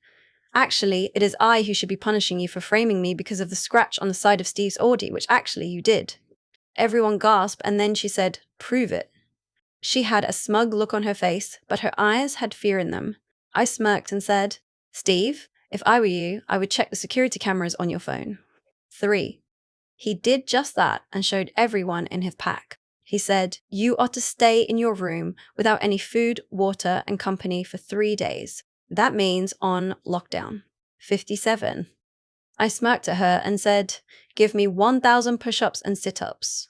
"Actually, it is I who should be punishing you for framing me because of the scratch on the side of Steve's Audi, which actually you did." Everyone gasped, and then she said, "Prove it." She had a smug look on her face, but her eyes had fear in them. I smirked and said, "Steve, if I were you, I would check the security cameras on your phone." 3. He did just that and showed everyone in his pack. He said, "You are to stay in your room without any food, water, and company for 3 days. That means on lockdown." 57. I smirked at her and said, "Give me 1,000 push-ups and sit-ups."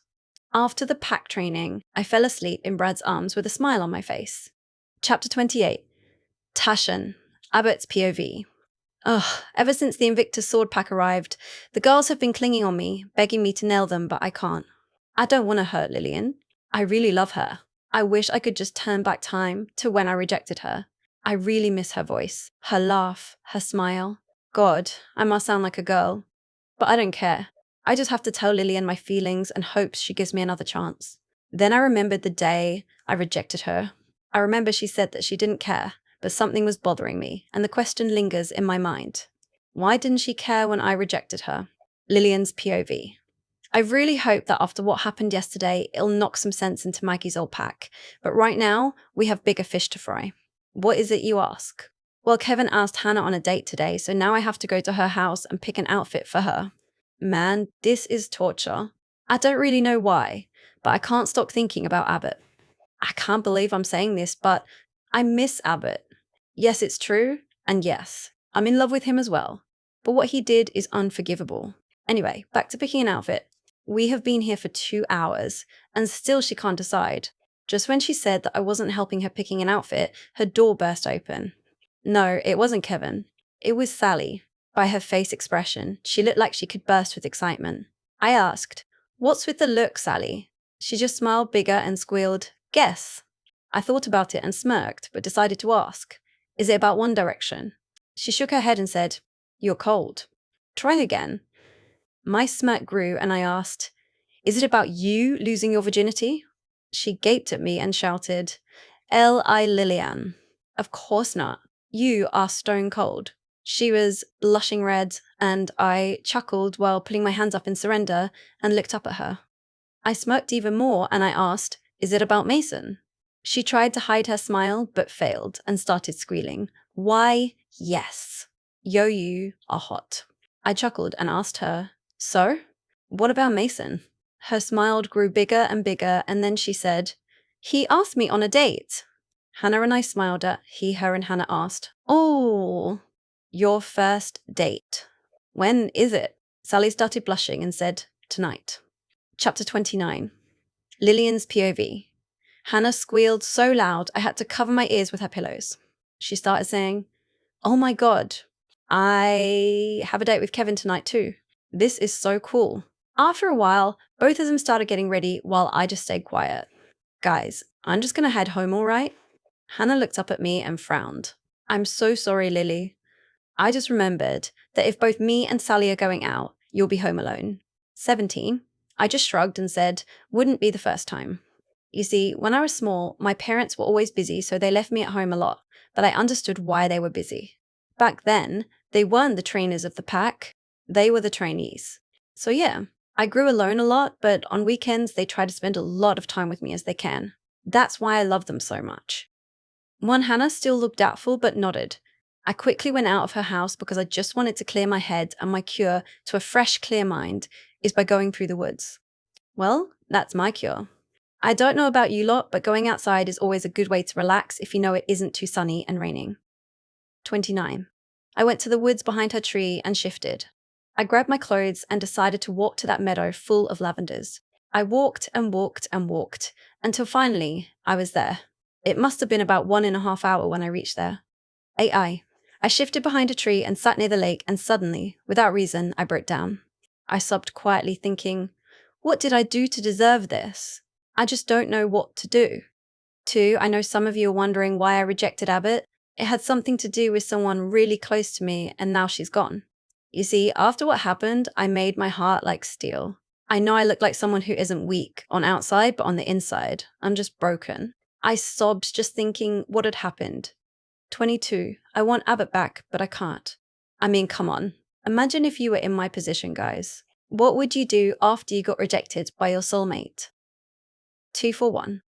After the pack training, I fell asleep in Brad's arms with a smile on my face. Chapter 28. Tashan, Abbott's POV. Ugh, ever since the Invictus Sword pack arrived, the girls have been clinging on me, begging me to nail them, but I can't. I don't want to hurt Lilian. I really love her. I wish I could just turn back time to when I rejected her. I really miss her voice, her laugh, her smile. God, I must sound like a girl. But I don't care. I just have to tell Lilian my feelings and hopes she gives me another chance. Then I remembered the day I rejected her. I remember she said that she didn't care, but something was bothering me, and the question lingers in my mind. Why didn't she care when I rejected her? Lilian's POV. I really hope that after what happened yesterday, it'll knock some sense into Maggie's old pack. But right now, we have bigger fish to fry. What is it, you ask? Well, Kevin asked Hannah on a date today, so now I have to go to her house and pick an outfit for her. Man, this is torture. I don't really know why, but I can't stop thinking about Abbott. I can't believe I'm saying this, but I miss Abbott. Yes, it's true, and yes, I'm in love with him as well. But what he did is unforgivable. Anyway, back to picking an outfit. We have been here for 2 hours, and still she can't decide. Just when she said that I wasn't helping her picking an outfit, her door burst open. No, it wasn't Kevin. It was Sally. By her face expression, she looked like she could burst with excitement. I asked, "What's with the look, Sally?" She just smiled bigger and squealed, "Guess." I thought about it and smirked, but decided to ask, "Is it about One Direction?" She shook her head and said, "You're cold." Try again. My smirk grew and I asked, "Is it about you losing your virginity?" She gaped at me and shouted, "L.I. Lilian." Of course not. You are stone cold. She was blushing red, and I chuckled while putting my hands up in surrender and looked up at her. I smirked even more and I asked, "Is it about Mason?" She tried to hide her smile but failed and started squealing, "Why, yes. Yo, you are hot." I chuckled and asked her, "So? What about Mason?" Her smile grew bigger and bigger, and then she said, "He asked me on a date." Hannah and I smiled at he, her, and Hannah asked, "Oh, your first date. When is it?" Sally started blushing and said, "Tonight." Chapter 29. Lilian's POV. Hannah squealed so loud I had to cover my ears with her pillows. She started saying, "Oh my God, I have a date with Kevin tonight too. This is so cool." After a while, both of them started getting ready while I just stayed quiet. "Guys, I'm just going to head home, all right?" Hannah looked up at me and frowned. "I'm so sorry, Lily. I just remembered that if both me and Sally are going out, you'll be home alone." 17. I just shrugged and said, "Wouldn't be the first time." You see, when I was small, my parents were always busy, so they left me at home a lot, but I understood why they were busy. Back then, they weren't the trainers of the pack, they were the trainees. So yeah, I grew alone a lot, but on weekends, they try to spend a lot of time with me as they can. That's why I love them so much. One Hannah still looked doubtful but nodded. I quickly went out of her house because I just wanted to clear my head, and my cure to a fresh, clear mind is by going through the woods. Well, that's my cure. I don't know about you lot, but going outside is always a good way to relax if you know it isn't too sunny and raining. 29. I went to the woods behind her tree and shifted. I grabbed my clothes and decided to walk to that meadow full of lavenders. I walked and walked and walked until finally I was there. It must have been about 1.5 hours when I reached there. I shifted behind a tree and sat near the lake, and suddenly, without reason, I broke down. I sobbed quietly, thinking, what did I do to deserve this? I just don't know what to do. 2, I know some of you are wondering why I rejected Abbott. It had something to do with someone really close to me, and now she's gone. You see, after what happened, I made my heart like steel. I know I look like someone who isn't weak on outside, but on the inside, I'm just broken. I sobbed just thinking what had happened. 22, I want Abbott back, but I can't. I mean, come on. Imagine if you were in my position, guys. What would you do after you got rejected by your soulmate? 241.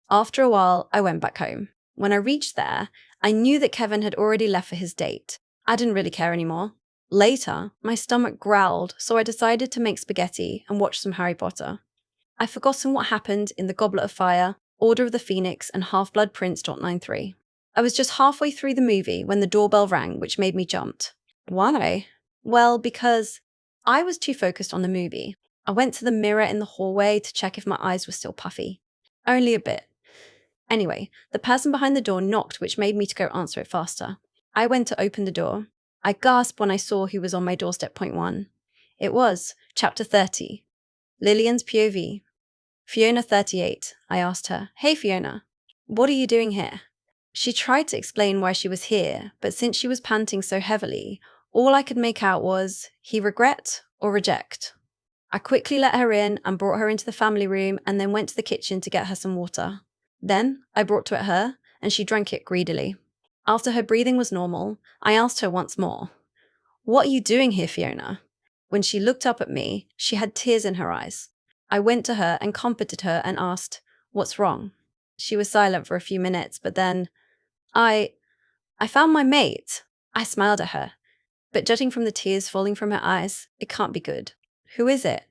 After a while, I went back home. When I reached there, I knew that Kevin had already left for his date. I didn't really care anymore. Later, my stomach growled, so I decided to make spaghetti and watch some Harry Potter. I've forgotten what happened in The Goblet of Fire, Order of the Phoenix, and Half-Blood Prince 93. I was just halfway through the movie when the doorbell rang, which made me jump. Why? Well, because I was too focused on the movie. I went to the mirror in the hallway to check if my eyes were still puffy. Only a bit. Anyway, the person behind the door knocked, which made me to go answer it faster. I went to open the door. I gasped when I saw who was on my doorstep. Point 1. It was Chapter 30. Lilian's POV. Fiona 38. I asked her, "Hey Fiona, what are you doing here?" She tried to explain why she was here, but since she was panting so heavily, all I could make out was, he regret or reject. I quickly let her in and brought her into the family room and then went to the kitchen to get her some water. Then I brought to it her, and she drank it greedily. After her breathing was normal, I asked her once more, "What are you doing here, Fiona?" When she looked up at me, she had tears in her eyes. I went to her and comforted her and asked, "What's wrong?" She was silent for a few minutes, but then, I found my mate." I smiled at her, but judging from the tears falling from her eyes, it can't be good. "Who is it?"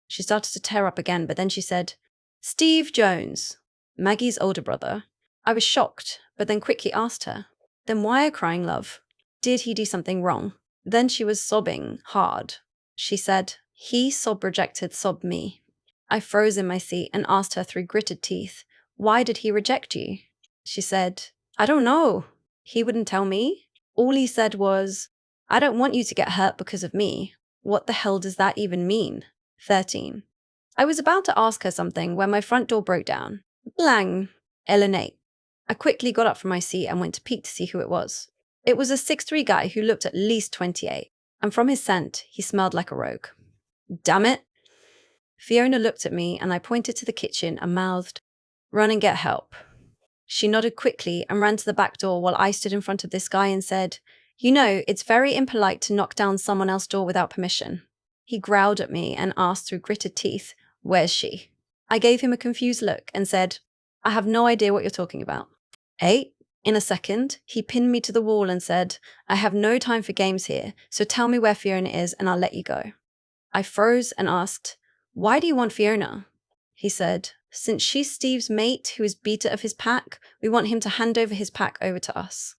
She started to tear up again, but then she said, "Steve Jones, Maggie's older brother." I was shocked, but then quickly asked her, "Then why are you crying, love? Did he do something wrong?" Then she was sobbing hard. She said, "He sob-rejected sob me." I froze in my seat and asked her through gritted teeth, Why did he reject you? She said, I don't know. He wouldn't tell me. All he said was, I don't want you to get hurt because of me. What the hell does that even mean? 13. I was about to ask her something when my front door broke down. Blang! Ellen. I quickly got up from my seat and went to peek to see who it was. It was a 6'3" guy who looked at least 28, and from his scent, he smelled like a rogue. Damn it! Fiona looked at me and I pointed to the kitchen and mouthed, Run and get help. She nodded quickly and ran to the back door while I stood in front of this guy and said, You know, it's very impolite to knock down someone else's door without permission. He growled at me and asked through gritted teeth, Where's she? I gave him a confused look and said, I have no idea what you're talking about. 8. In a second, he pinned me to the wall and said, I have no time for games here, so tell me where Fiona is and I'll let you go. I froze and asked, Why do you want Fiona? He said, Since she's Steve's mate who is beater of his pack, we want him to hand over his pack over to us.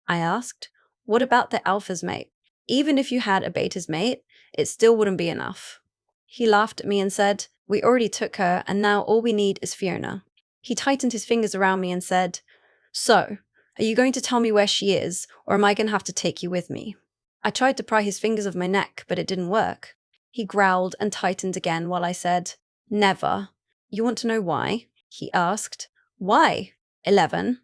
I asked, What about the alpha's mate? Even if you had a beta's mate, it still wouldn't be enough. He laughed at me and said, We already took her and now all we need is Fiona. He tightened his fingers around me and said, So, are you going to tell me where she is, or am I going to have to take you with me? I tried to pry his fingers off my neck, but it didn't work. He growled and tightened again while I said, Never. You want to know why? He asked. Why? 11.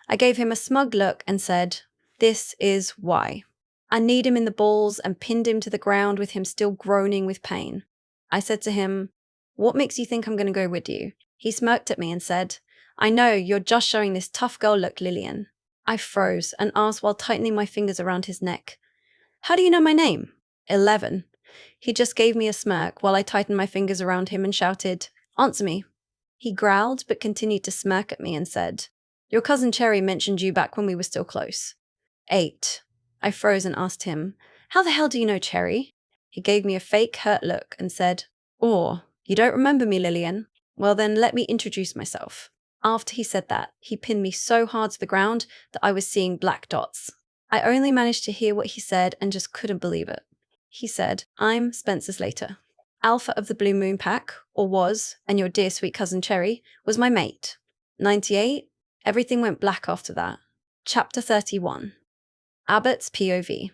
I gave him a smug look and said, This is why. I kneed him in the balls and pinned him to the ground with him still groaning with pain. I said to him, What makes you think I'm going to go with you? He smirked at me and said, I know, you're just showing this tough girl look, Lilian. I froze and asked while tightening my fingers around his neck, How do you know my name? 11. He just gave me a smirk while I tightened my fingers around him and shouted, Answer me. He growled but continued to smirk at me and said, Your cousin Cherry mentioned you back when we were still close. 8. I froze and asked him, How the hell do you know Cherry? He gave me a fake hurt look and said, Oh, you don't remember me, Lilian? Well then, let me introduce myself. After he said that, he pinned me so hard to the ground that I was seeing black dots. I only managed to hear what he said and just couldn't believe it. He said, I'm Spencer Slater. Alpha of the Blue Moon Pack, or was, and your dear sweet cousin Cherry, was my mate. 98. Everything went black after that. Chapter 31. Abbott's POV.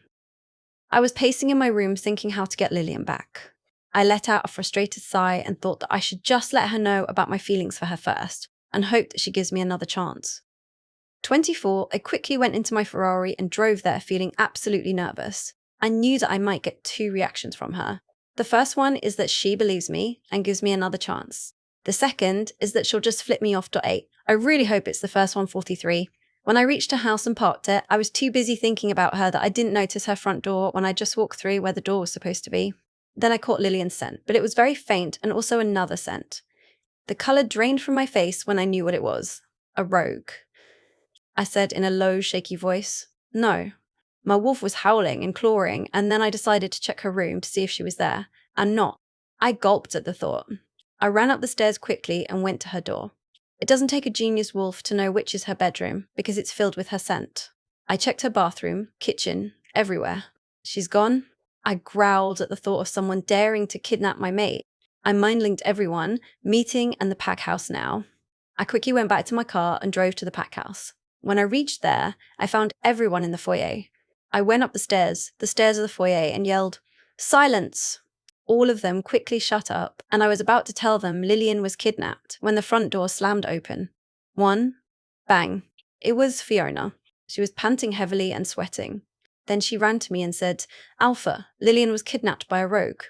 I was pacing in my room thinking how to get Lilian back. I let out a frustrated sigh and thought that I should just let her know about my feelings for her first, and hope that she gives me another chance. 24, I quickly went into my Ferrari and drove there feeling absolutely nervous. I knew that I might get 2 reactions from her. The first one is that she believes me and gives me another chance. The second is that she'll just flip me off. 8. I really hope it's the first one. 43. When I reached her house and parked it, I was too busy thinking about her that I didn't notice her front door when I just walked through where the door was supposed to be. Then I caught Lilian's scent, but it was very faint and also another scent. The colour drained from my face when I knew what it was. A rogue. I said in a low, shaky voice, No. My wolf was howling and clawing, and then I decided to check her room to see if she was there, and not. I gulped at the thought. I ran up the stairs quickly and went to her door. It doesn't take a genius wolf to know which is her bedroom, because it's filled with her scent. I checked her bathroom, kitchen, everywhere. She's gone. I growled at the thought of someone daring to kidnap my mate. I mind-linked everyone, meeting and the pack house now. I quickly went back to my car and drove to the pack house. When I reached there, I found everyone in the foyer. I went up the stairs of the foyer, and yelled, Silence! All of them quickly shut up, and I was about to tell them Lilian was kidnapped when the front door slammed open. 1. Bang. It was Fiona. She was panting heavily and sweating. Then she ran to me and said, Alpha, Lilian was kidnapped by a rogue.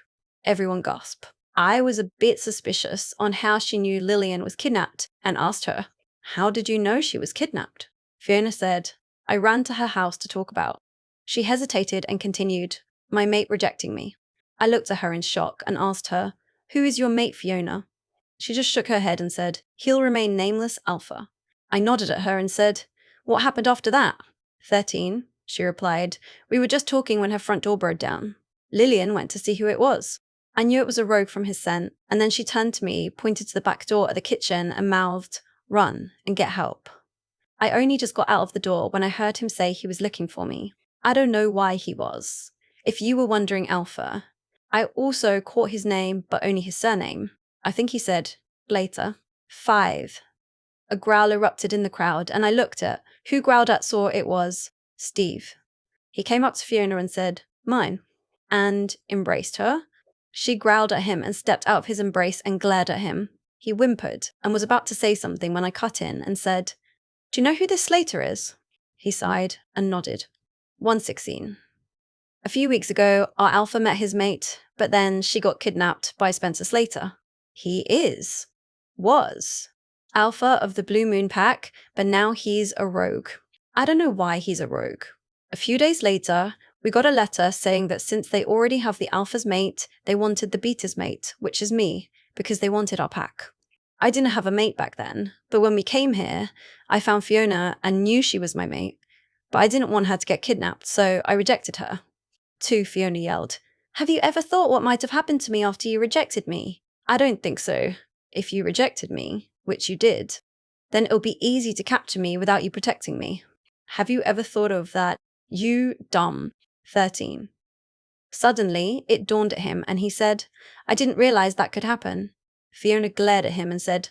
Everyone gasped. I was a bit suspicious on how she knew Lilian was kidnapped and asked her, How did you know she was kidnapped? Fiona said, I ran to her house to talk about. She hesitated and continued, My mate rejecting me. I looked at her in shock and asked her, Who is your mate, Fiona? She just shook her head and said, He'll remain nameless, Alpha. I nodded at her and said, What happened after that? 13, she replied. We were just talking when her front door broke down. Lilian went to see who it was. I knew it was a rogue from his scent, and then she turned to me, pointed to the back door at the kitchen and mouthed, Run and get help. I only just got out of the door when I heard him say he was looking for me. I don't know why he was. If you were wondering, Alpha. I also caught his name, but only his surname. I think he said, Later. 5. A growl erupted in the crowd, and I looked at who growled at saw it was Steve. He came up to Fiona and said, "Mine," and embraced her. She growled at him and stepped out of his embrace and glared at him. He whimpered and was about to say something when I cut in and said, "Do you know who this Slater is?" He sighed and nodded. 116. A few weeks ago, our alpha met his mate, but then she got kidnapped by Spencer Slater. He was alpha of the Blue Moon Pack, but now he's a rogue. I don't know why he's a rogue. A few days later, we got a letter saying that since they already have the alpha's mate, they wanted the beta's mate, which is me, because they wanted our pack. I didn't have a mate back then, but when we came here, I found Fiona and knew she was my mate, but I didn't want her to get kidnapped, so I rejected her. 2, Fiona yelled. "Have you ever thought what might have happened to me after you rejected me?" "I don't think so. If you rejected me, which you did, then it'll be easy to capture me without you protecting me. Have you ever thought of that? You dumb." 13. Suddenly, it dawned at him and he said, "I didn't realize that could happen." Fiona glared at him and said,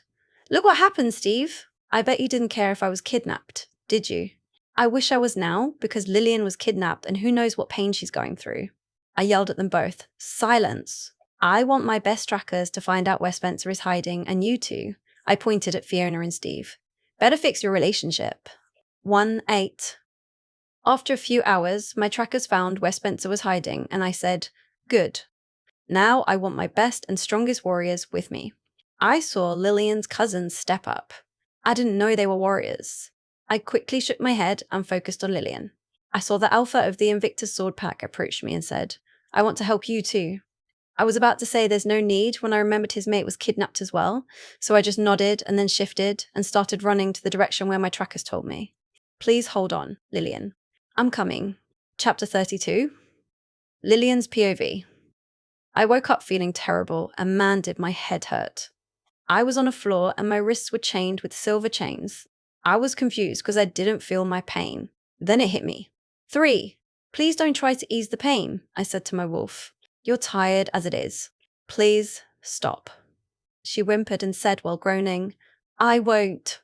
"Look what happened, Steve. I bet you didn't care if I was kidnapped, did you?" "I wish I was now, because Lilian was kidnapped and who knows what pain she's going through." I yelled at them both, "Silence. I want my best trackers to find out where Spencer is hiding, and you two," I pointed at Fiona and Steve, "better fix your relationship." 1-8. After a few hours, my trackers found where Spencer was hiding, and I said, "Good. Now I want my best and strongest warriors with me." I saw Lillian's cousins step up. I didn't know they were warriors. I quickly shook my head and focused on Lilian. I saw the alpha of the Invictus Sword Pack approach me and said, "I want to help you too." I was about to say there's no need when I remembered his mate was kidnapped as well, so I just nodded and then shifted and started running to the direction where my trackers told me. "Please hold on, Lilian. I'm coming." Chapter 32. Lilian's POV. I woke up feeling terrible, and man did my head hurt. I was on a floor and my wrists were chained with silver chains. I was confused because I didn't feel my pain. Then it hit me. 3. "Please don't try to ease the pain," I said to my wolf. "You're tired as it is. Please stop." She whimpered and said while groaning, "I won't.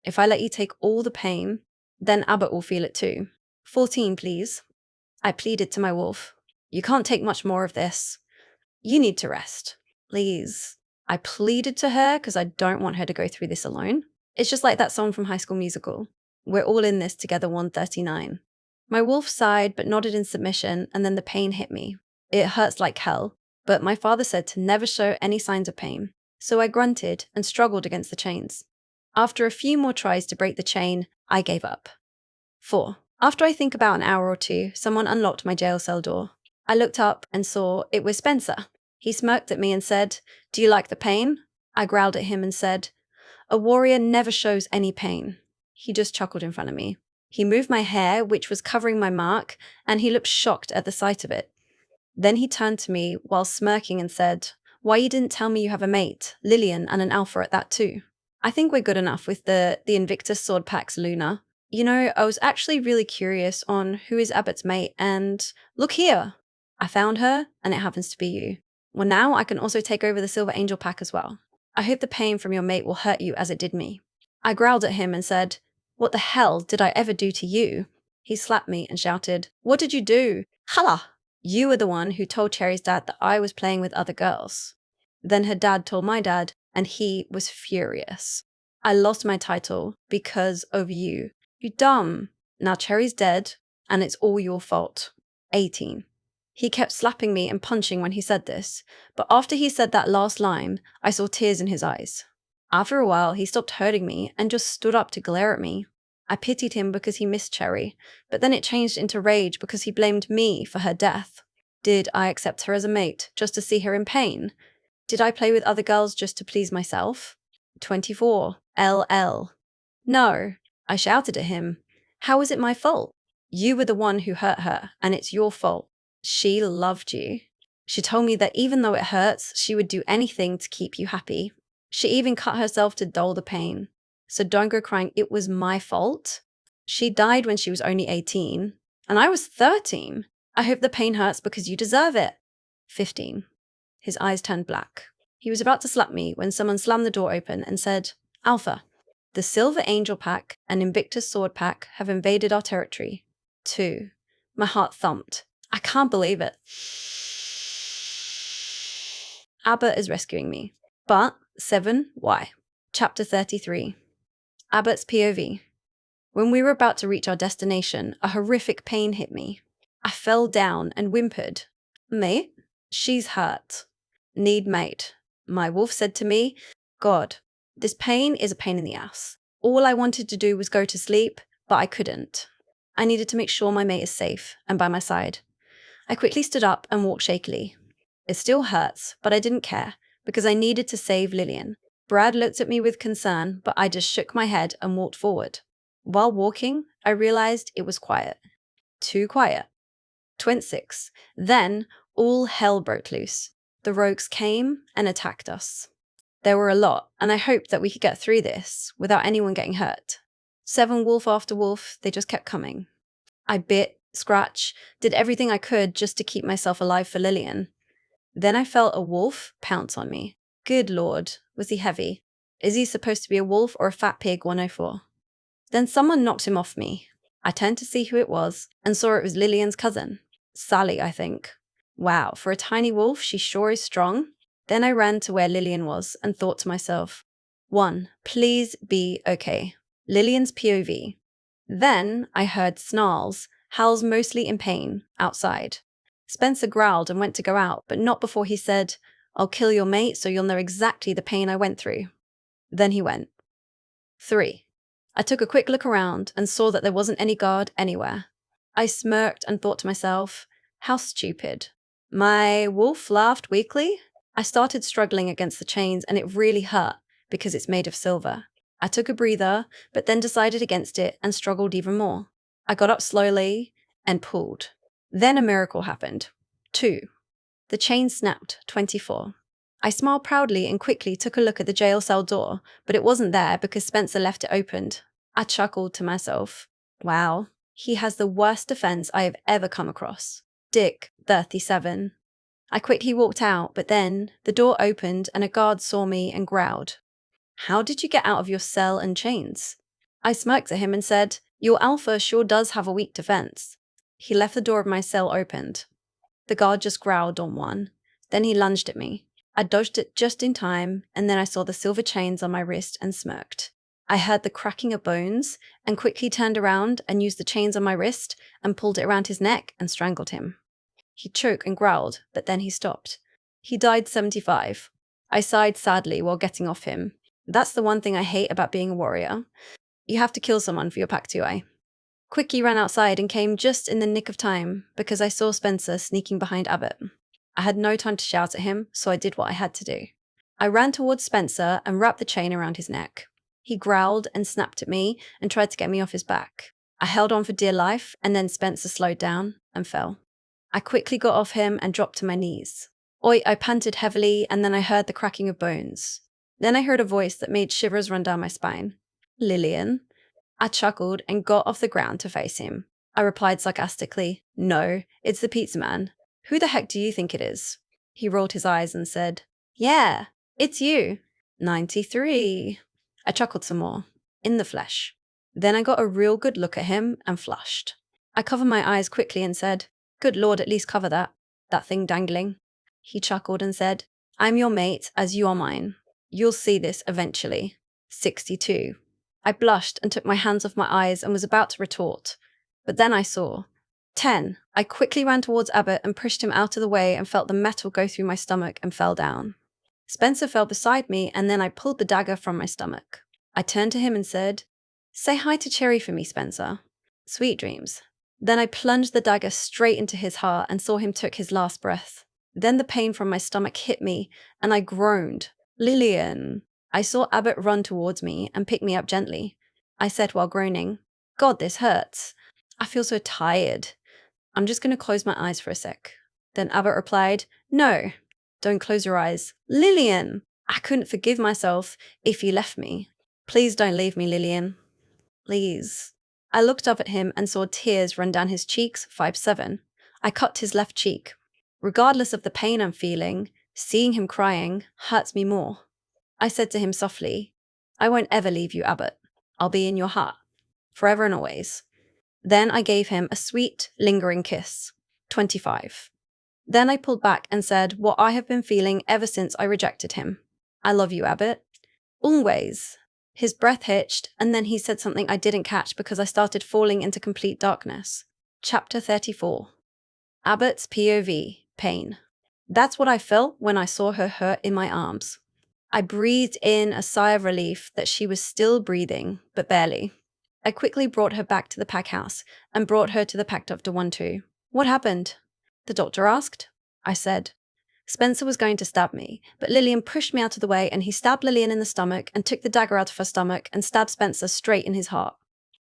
If I let you take all the pain, then Abbott will feel it too. 14, please." I pleaded to my wolf. "You can't take much more of this. You need to rest. Please." I pleaded to her because I don't want her to go through this alone. It's just like that song from High School Musical. We're all in this together, 139. My wolf sighed but nodded in submission, and then the pain hit me. It hurts like hell, but my father said to never show any signs of pain, so I grunted and struggled against the chains. After a few more tries to break the chain, I gave up. 4. After I think about an hour or two, someone unlocked my jail cell door. I looked up and saw it was Spencer. He smirked at me and said, "Do you like the pain?" I growled at him and said, "A warrior never shows any pain." He just chuckled in front of me. He moved my hair, which was covering my mark, and he looked shocked at the sight of it. Then he turned to me while smirking and said, "Why you didn't tell me you have a mate, Lilian, and an alpha at that too?" "I think we're good enough with the Invictus Sword Pack's Luna. You know, I was actually really curious on who is Abbott's mate, and look here. I found her, and it happens to be you. Well, now I can also take over the Silver Angel Pack as well. I hope the pain from your mate will hurt you as it did me." I growled at him and said, "What the hell did I ever do to you?" He slapped me and shouted, "What did you do? Hala! You were the one who told Cherry's dad that I was playing with other girls." Then her dad told my dad, and he was furious. "I lost my title because of you. You dumb. Now Cherry's dead, and it's all your fault." 18. He kept slapping me and punching when he said this, but after he said that last line, I saw tears in his eyes. After a while, he stopped hurting me and just stood up to glare at me. I pitied him because he missed Cherry, but then it changed into rage because he blamed me for her death. Did I accept her as a mate just to see her in pain? Did I play with other girls just to please myself? 24. LL. No. I shouted at him. "How is it my fault? You were the one who hurt her, and it's your fault. She loved you. She told me that even though it hurts, she would do anything to keep you happy. She even cut herself to dull the pain. So don't go crying it was my fault. She died when she was only 18, and I was 13. I hope the pain hurts because you deserve it." 15. His eyes turned black. He was about to slap me when someone slammed the door open and said, "Alpha." The Silver Angel Pack and Invictus Sword Pack have invaded our territory. 2. My heart thumped. I can't believe it. Abbott is rescuing me. But 7. Why? Chapter 33. Abbott's POV. When we were about to reach our destination, a horrific pain hit me. I fell down and whimpered. Mate? She's hurt. Need mate. My wolf said to me, God, this pain is a pain in the ass. All I wanted to do was go to sleep, but I couldn't. I needed to make sure my mate is safe and by my side. I quickly stood up and walked shakily. It still hurts, but I didn't care because I needed to save Lilian. Brad looked at me with concern, but I just shook my head and walked forward. While walking, I realized it was quiet. Too quiet. 26. Then, all hell broke loose. The rogues came and attacked us. There were a lot, and I hoped that we could get through this without anyone getting hurt. 7 wolf after wolf, they just kept coming. I bit, scratched, did everything I could just to keep myself alive for Lilian. Then I felt a wolf pounce on me. Good Lord, was he heavy? Is he supposed to be a wolf or a fat pig 104? Then someone knocked him off me. I turned to see who it was and saw it was Lilian's cousin. Sally, I think. Wow, for a tiny wolf, she sure is strong. Then I ran to where Lilian was and thought to myself, 1. Please be okay. Lilian's POV. Then I heard snarls, howls mostly in pain, outside. Spencer growled and went to go out, but not before he said, I'll kill your mate so you'll know exactly the pain I went through. Then he went. 3. I took a quick look around and saw that there wasn't any guard anywhere. I smirked and thought to myself, how stupid. My wolf laughed weakly. I started struggling against the chains and it really hurt because it's made of silver. I took a breather, but then decided against it and struggled even more. I got up slowly and pulled. Then a miracle happened. 2. The chain snapped, 24. I smiled proudly and quickly took a look at the jail cell door, but it wasn't there because Spencer left it opened. I chuckled to myself. Wow, he has the worst defense I have ever come across. Dick, 37. I quickly walked out, but then the door opened and a guard saw me and growled. How did you get out of your cell and chains? I smirked at him and said, your alpha sure does have a weak defense. He left the door of my cell opened. The guard just growled on one. Then he lunged at me. I dodged it just in time, and then I saw the silver chains on my wrist and smirked. I heard the cracking of bones and quickly turned around and used the chains on my wrist and pulled it around his neck and strangled him. He choked and growled, but then he stopped. He died 75. I sighed sadly while getting off him. That's the one thing I hate about being a warrior. You have to kill someone for your pack to eye. Quickly ran outside and came just in the nick of time because I saw Spencer sneaking behind Abbott. I had no time to shout at him, so I did what I had to do. I ran towards Spencer and wrapped the chain around his neck. He growled and snapped at me and tried to get me off his back. I held on for dear life, and then Spencer slowed down and fell. I quickly got off him and dropped to my knees. I panted heavily, and then I heard the cracking of bones. Then I heard a voice that made shivers run down my spine. Lilian. I chuckled and got off the ground to face him. I replied sarcastically, no, it's the pizza man. Who the heck do you think it is? He rolled his eyes and said, yeah, it's you. 93. I chuckled some more, in the flesh. Then I got a real good look at him and flushed. I covered my eyes quickly and said, good Lord, at least cover that thing dangling. He chuckled and said, I'm your mate as you are mine. You'll see this eventually. 62. I blushed and took my hands off my eyes and was about to retort. But then I saw. 10. I quickly ran towards Abbott and pushed him out of the way and felt the metal go through my stomach and fell down. Spencer fell beside me and then I pulled the dagger from my stomach. I turned to him and said, say hi to Cherry for me, Spencer. Sweet dreams. Then I plunged the dagger straight into his heart and saw him took his last breath. Then the pain from my stomach hit me and I groaned. Lilian. I saw Abbott run towards me and pick me up gently. I said while groaning, God, this hurts. I feel so tired. I'm just going to close my eyes for a sec. Then Abbott replied, no, don't close your eyes. Lilian. I couldn't forgive myself if he left me. Please don't leave me, Lilian. Please. I looked up at him and saw tears run down his cheeks, 5'7". I cut his left cheek. Regardless of the pain I'm feeling, seeing him crying hurts me more. I said to him softly, I won't ever leave you, Abbott. I'll be in your heart, forever and always. Then I gave him a sweet, lingering kiss. 25. Then I pulled back and said what I have been feeling ever since I rejected him. I love you, Abbott. Always. His breath hitched, and then he said something I didn't catch because I started falling into complete darkness. Chapter 34. Abbott's POV, pain. That's what I felt when I saw her hurt in my arms. I breathed in a sigh of relief that she was still breathing, but barely. I quickly brought her back to the pack house and brought her to the pack doctor 1-2. What happened? The doctor asked. I said. Spencer was going to stab me, but Lilian pushed me out of the way and he stabbed Lilian in the stomach and took the dagger out of her stomach and stabbed Spencer straight in his heart.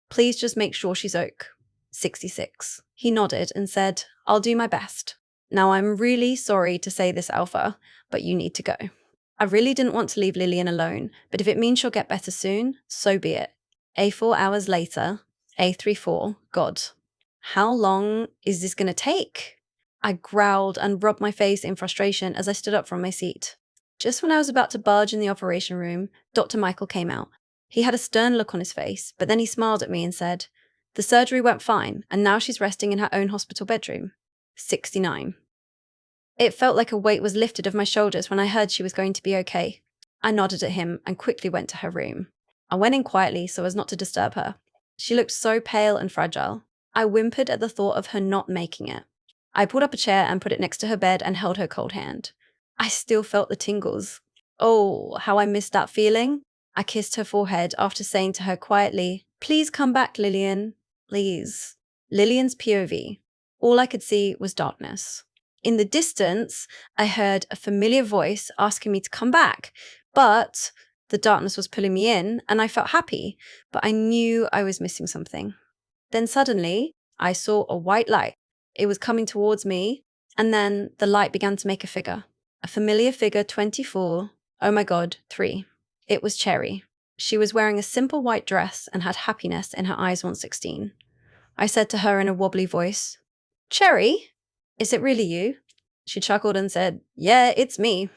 Please just make sure she's OK. 66. He nodded and said, I'll do my best. Now I'm really sorry to say this, Alpha, but you need to go. I really didn't want to leave Lilian alone, but if it means she'll get better soon, so be it. A4 hours later, A34, God. How long is this going to take? I growled and rubbed my face in frustration as I stood up from my seat. Just when I was about to barge in the operation room, Dr. Michael came out. He had a stern look on his face, but then he smiled at me and said, the surgery went fine, and now she's resting in her own hospital bedroom. 69. It felt like a weight was lifted off my shoulders when I heard she was going to be okay. I nodded at him and quickly went to her room. I went in quietly so as not to disturb her. She looked so pale and fragile. I whimpered at the thought of her not making it. I pulled up a chair and put it next to her bed and held her cold hand. I still felt the tingles. Oh, how I missed that feeling. I kissed her forehead after saying to her quietly, please come back, Lilian. Please. Lilian's POV. All I could see was darkness. In the distance, I heard a familiar voice asking me to come back, but the darkness was pulling me in and I felt happy, but I knew I was missing something. Then suddenly, I saw a white light. It was coming towards me, and then the light began to make a figure. A familiar figure, 24, oh my God, 3. It was Cherry. She was wearing a simple white dress and had happiness in her eyes 116. I said to her in a wobbly voice, Cherry, is it really you? She chuckled and said, yeah, it's me.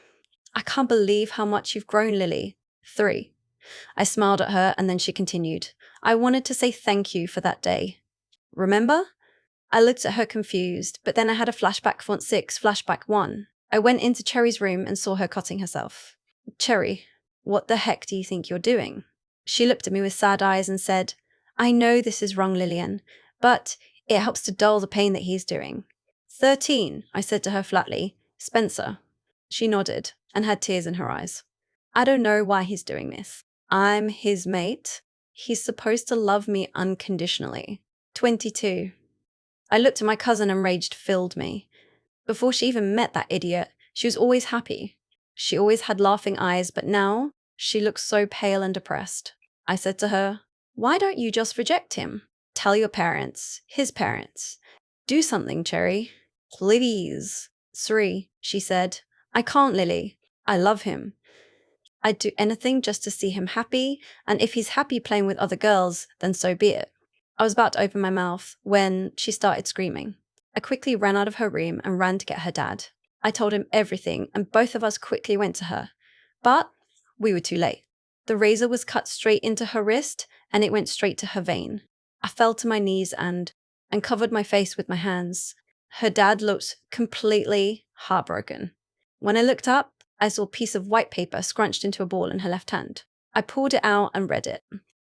I can't believe how much you've grown, Lily. 3. I smiled at her and then she continued, I wanted to say thank you for that day. Remember? I looked at her confused, but then I had a flashback font 6, flashback 1. I went into Cherry's room and saw her cutting herself. Cherry, what the heck do you think you're doing? She looked at me with sad eyes and said, I know this is wrong, Lilian, but it helps to dull the pain that he's doing. 13, I said to her flatly, Spencer. She nodded and had tears in her eyes. I don't know why he's doing this. I'm his mate. He's supposed to love me unconditionally. 22. I looked at my cousin and rage filled me. Before she even met that idiot, she was always happy. She always had laughing eyes, but now she looked so pale and depressed. I said to her, why don't you just reject him? Tell your parents, his parents. Do something, Cherry. Please. 3, she said. I can't, Lily. I love him. I'd do anything just to see him happy, and if he's happy playing with other girls, then so be it. I was about to open my mouth when she started screaming. I quickly ran out of her room and ran to get her dad. I told him everything, and both of us quickly went to her. But we were too late. The razor was cut straight into her wrist, and it went straight to her vein. I fell to my knees and covered my face with my hands. Her dad looked completely heartbroken. When I looked up, I saw a piece of white paper scrunched into a ball in her left hand. I pulled it out and read it.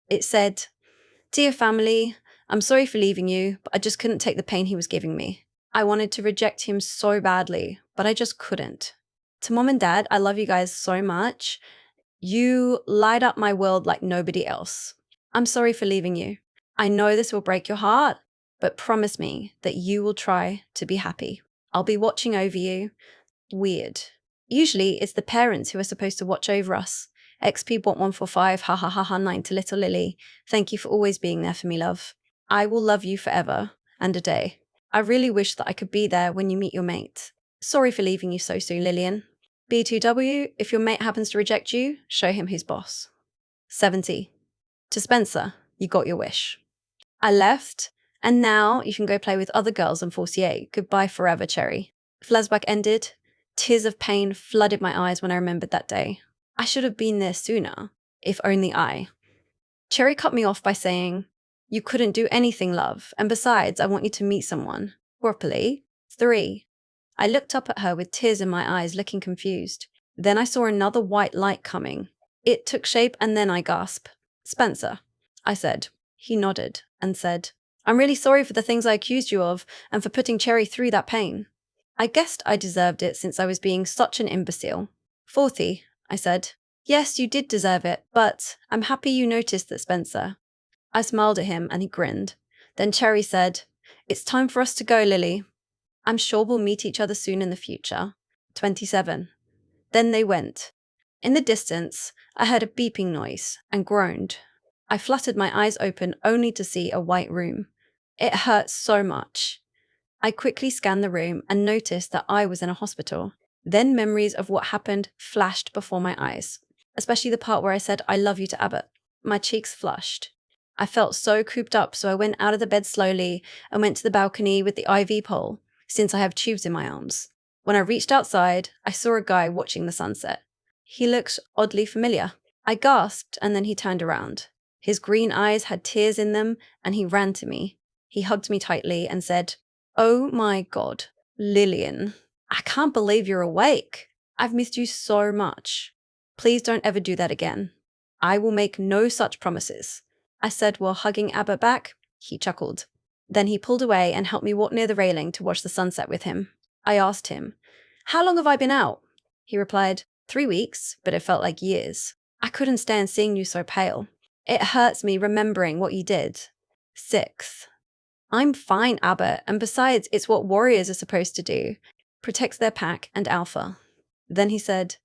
It said, Dear family, I'm sorry for leaving you, but I just couldn't take the pain he was giving me. I wanted to reject him so badly, but I just couldn't. To Mom and Dad, I love you guys so much. You light up my world like nobody else. I'm sorry for leaving you. I know this will break your heart, but promise me that you will try to be happy. I'll be watching over you. Weird. Usually it's the parents who are supposed to watch over us. XP bought 145, ha ha ha ha 9 to little Lily. Thank you for always being there for me, love. I will love you forever and a day. I really wish that I could be there when you meet your mate. Sorry for leaving you so soon, Lilian. B2W, if your mate happens to reject you, show him who's boss. 70. To Spencer, you got your wish. I left, and now you can go play with other girls on 48. Goodbye forever, Cherry. Flashback ended. Tears of pain flooded my eyes when I remembered that day. I should have been there sooner. If only I. Cherry cut me off by saying, "You couldn't do anything, love, and besides, I want you to meet someone. Properly. 3. I looked up at her with tears in my eyes, looking confused. Then I saw another white light coming. It took shape and then I gasped. "Spencer," I said. He nodded and said, "I'm really sorry for the things I accused you of and for putting Cherry through that pain. I guessed I deserved it since I was being such an imbecile." "40," I said. "Yes, you did deserve it, but I'm happy you noticed that, Spencer." I smiled at him and he grinned. Then Cherry said, "It's time for us to go, Lily. I'm sure we'll meet each other soon in the future." 27. Then they went. In the distance, I heard a beeping noise and groaned. I fluttered my eyes open only to see a white room. It hurt so much. I quickly scanned the room and noticed that I was in a hospital. Then memories of what happened flashed before my eyes, especially the part where I said "I love you" to Abbott. My cheeks flushed. I felt so cooped up, so I went out of the bed slowly and went to the balcony with the IV pole, since I have tubes in my arms. When I reached outside, I saw a guy watching the sunset. He looked oddly familiar. I gasped, and then he turned around. His green eyes had tears in them, and he ran to me. He hugged me tightly and said, "Oh my God, Lilian, I can't believe you're awake. I've missed you so much. Please don't ever do that again." "I will make no such promises," I said while hugging Abbott back. He chuckled. Then he pulled away and helped me walk near the railing to watch the sunset with him. I asked him, "How long have I been out?" He replied, 3 weeks, but it felt like years. "I couldn't stand seeing you so pale. It hurts me remembering what you did." 6. "I'm fine, Abbott, and besides, it's what warriors are supposed to do. Protects their pack and alpha." Then he said,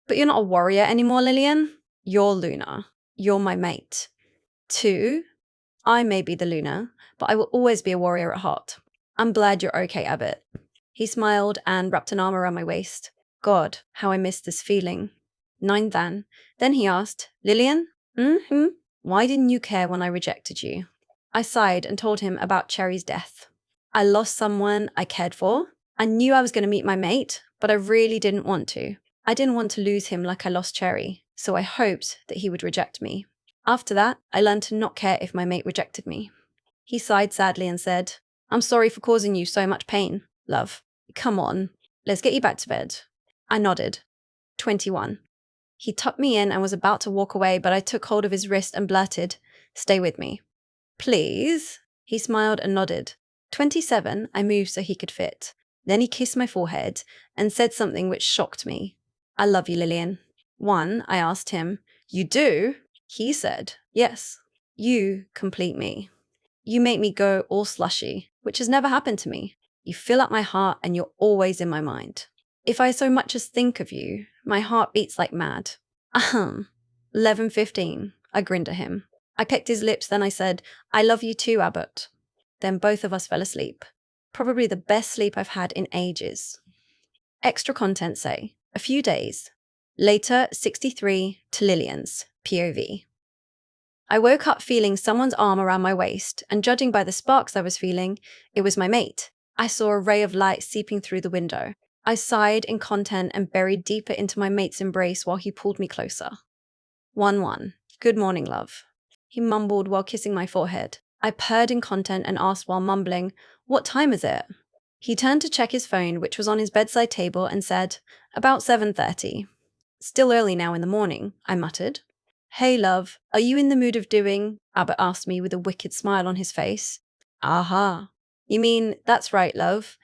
"But you're not a warrior anymore, Lilian. You're Luna. You're my mate." 2. "I may be the Luna, but I will always be a warrior at heart. I'm glad you're okay, Abbott." He smiled and wrapped an arm around my waist. God, how I missed this feeling. 9. Then he asked, "Lilian? Why didn't you care when I rejected you?" I sighed and told him about Cherry's death. "I lost someone I cared for. I knew I was going to meet my mate, but I really didn't want to. I didn't want to lose him like I lost Cherry, so I hoped that he would reject me. After that, I learned to not care if my mate rejected me." He sighed sadly and said, "I'm sorry for causing you so much pain, love. Come on, let's get you back to bed." I nodded. 21. He tucked me in and was about to walk away, but I took hold of his wrist and blurted, "Stay with me." "Please?" He smiled and nodded. 27. I moved so he could fit. Then he kissed my forehead and said something which shocked me. "I love you, Lilian." 1. I asked him, "You do?" He said, "Yes. You complete me. You make me go all slushy, which has never happened to me. You fill up my heart and you're always in my mind. If I so much as think of you, my heart beats like mad." 11:15. I grinned at him. I pecked his lips, then I said, "I love you too, Abbott." Then both of us fell asleep. Probably the best sleep I've had in ages. Extra content say, a few days. Later, 63 to Lilian's, POV. I woke up feeling someone's arm around my waist, and judging by the sparks I was feeling, it was my mate. I saw a ray of light seeping through the window. I sighed in content and buried deeper into my mate's embrace while he pulled me closer. 1. Good morning, love. He mumbled while kissing my forehead. I purred in content and asked while mumbling, "What time is it?" He turned to check his phone, which was on his bedside table, and said, "About 7:30. "Still early now in the morning," I muttered. "Hey, love, are you in the mood of doing?" Abbott asked me with a wicked smile on his face. "Aha. You mean, that's right, love.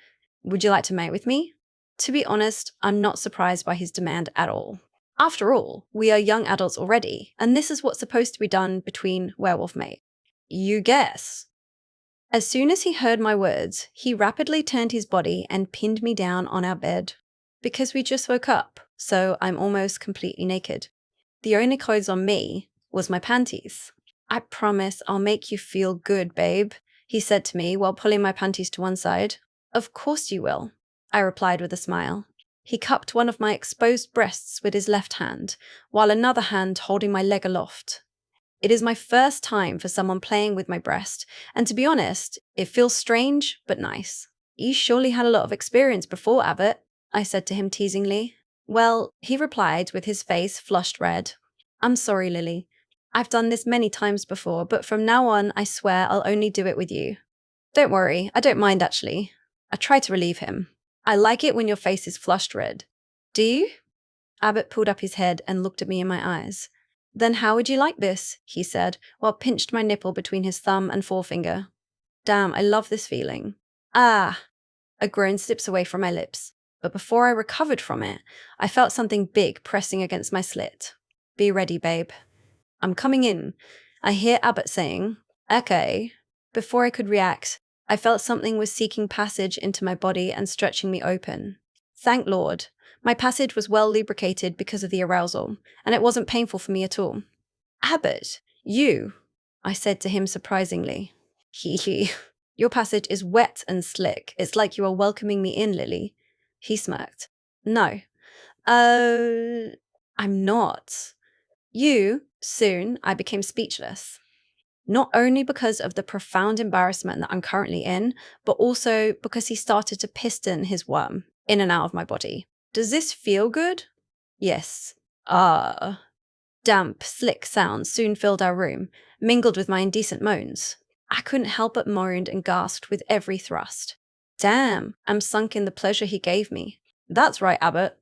Would you like to mate with me?" To be honest, I'm not surprised by his demand at all. After all, we are young adults already, and this is what's supposed to be done between werewolf mates. You guess. As soon as he heard my words, he rapidly turned his body and pinned me down on our bed. Because we just woke up, so I'm almost completely naked. The only clothes on me was my panties. "I promise I'll make you feel good, babe," he said to me while pulling my panties to one side. "Of course you will," I replied with a smile. He cupped one of my exposed breasts with his left hand, while another hand holding my leg aloft. It is my first time for someone playing with my breast, and to be honest, it feels strange but nice. "You surely had a lot of experience before, Abbott," I said to him teasingly. "Well," he replied with his face flushed red, I'm sorry, Lily. I've done this many times before, but from now on, I swear I'll only do it with you. Don't worry, I don't mind actually. I try to relieve him. I like it when your face is flushed red. Do you? Abbott pulled up his head and looked at me in my eyes. Then how would you like this? He said, while pinched my nipple between his thumb and forefinger. Damn, I love this feeling. Ah! A groan slips away from my lips, but before I recovered from it, I felt something big pressing against my slit. Be ready, babe. I'm coming in. I hear Abbott saying, okay. Before I could react, I felt something was seeking passage into my body and stretching me open. Thank Lord. My passage was well lubricated because of the arousal, and it wasn't painful for me at all. Abbott, you, I said to him surprisingly. Hee hee. Your passage is wet and slick. It's like you are welcoming me in, Lily. He smirked. No. I'm not. Soon, I became speechless. Not only because of the profound embarrassment that I'm currently in, but also because he started to piston his worm in and out of my body. Does this feel good? Yes. Damp, slick sounds soon filled our room, mingled with my indecent moans. I couldn't help but moaned and gasped with every thrust. Damn, I'm sunk in the pleasure he gave me. That's right, Abbott.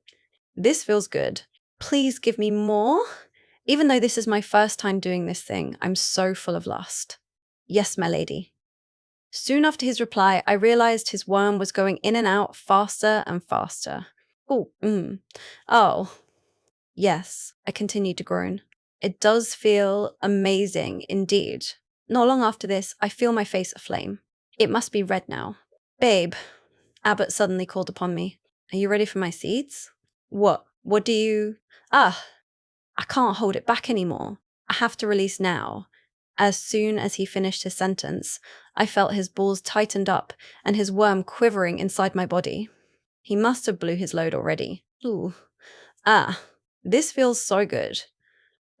This feels good. Please give me more. Even though this is my first time doing this thing, I'm so full of lust. Yes, my lady. Soon after his reply, I realized his worm was going in and out faster and faster. Oh. Yes, I continued to groan. It does feel amazing indeed. Not long after this, I feel my face aflame. It must be red now. Babe, Abbott suddenly called upon me. Are you ready for my seeds? What? What do you... I can't hold it back anymore. I have to release now. As soon as he finished his sentence, I felt his balls tightened up and his worm quivering inside my body. He must have blew his load already. Ooh. This feels so good.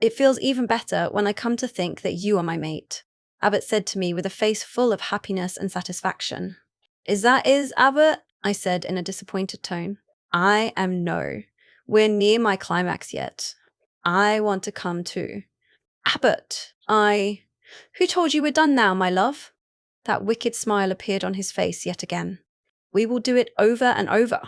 It feels even better when I come to think that you are my mate, Abbott said to me with a face full of happiness and satisfaction. Is that Abbott? I said in a disappointed tone. I am no. We're near my climax yet. I want to come too. Abbott, Who told you we're done now, my love? That wicked smile appeared on his face yet again. We will do it over and over.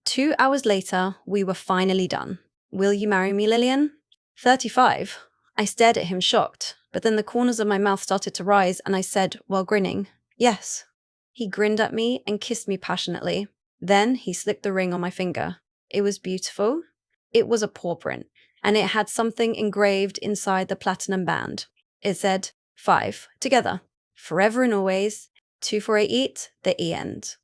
2 hours later, we were finally done. Will you marry me, Lilian? 35. I stared at him shocked, but then the corners of my mouth started to rise and I said, while grinning, yes. He grinned at me and kissed me passionately. Then he slipped the ring on my finger. It was beautiful. It was a paw print, and it had something engraved inside the platinum band. It said, 5, together, forever and always, 248, the E end.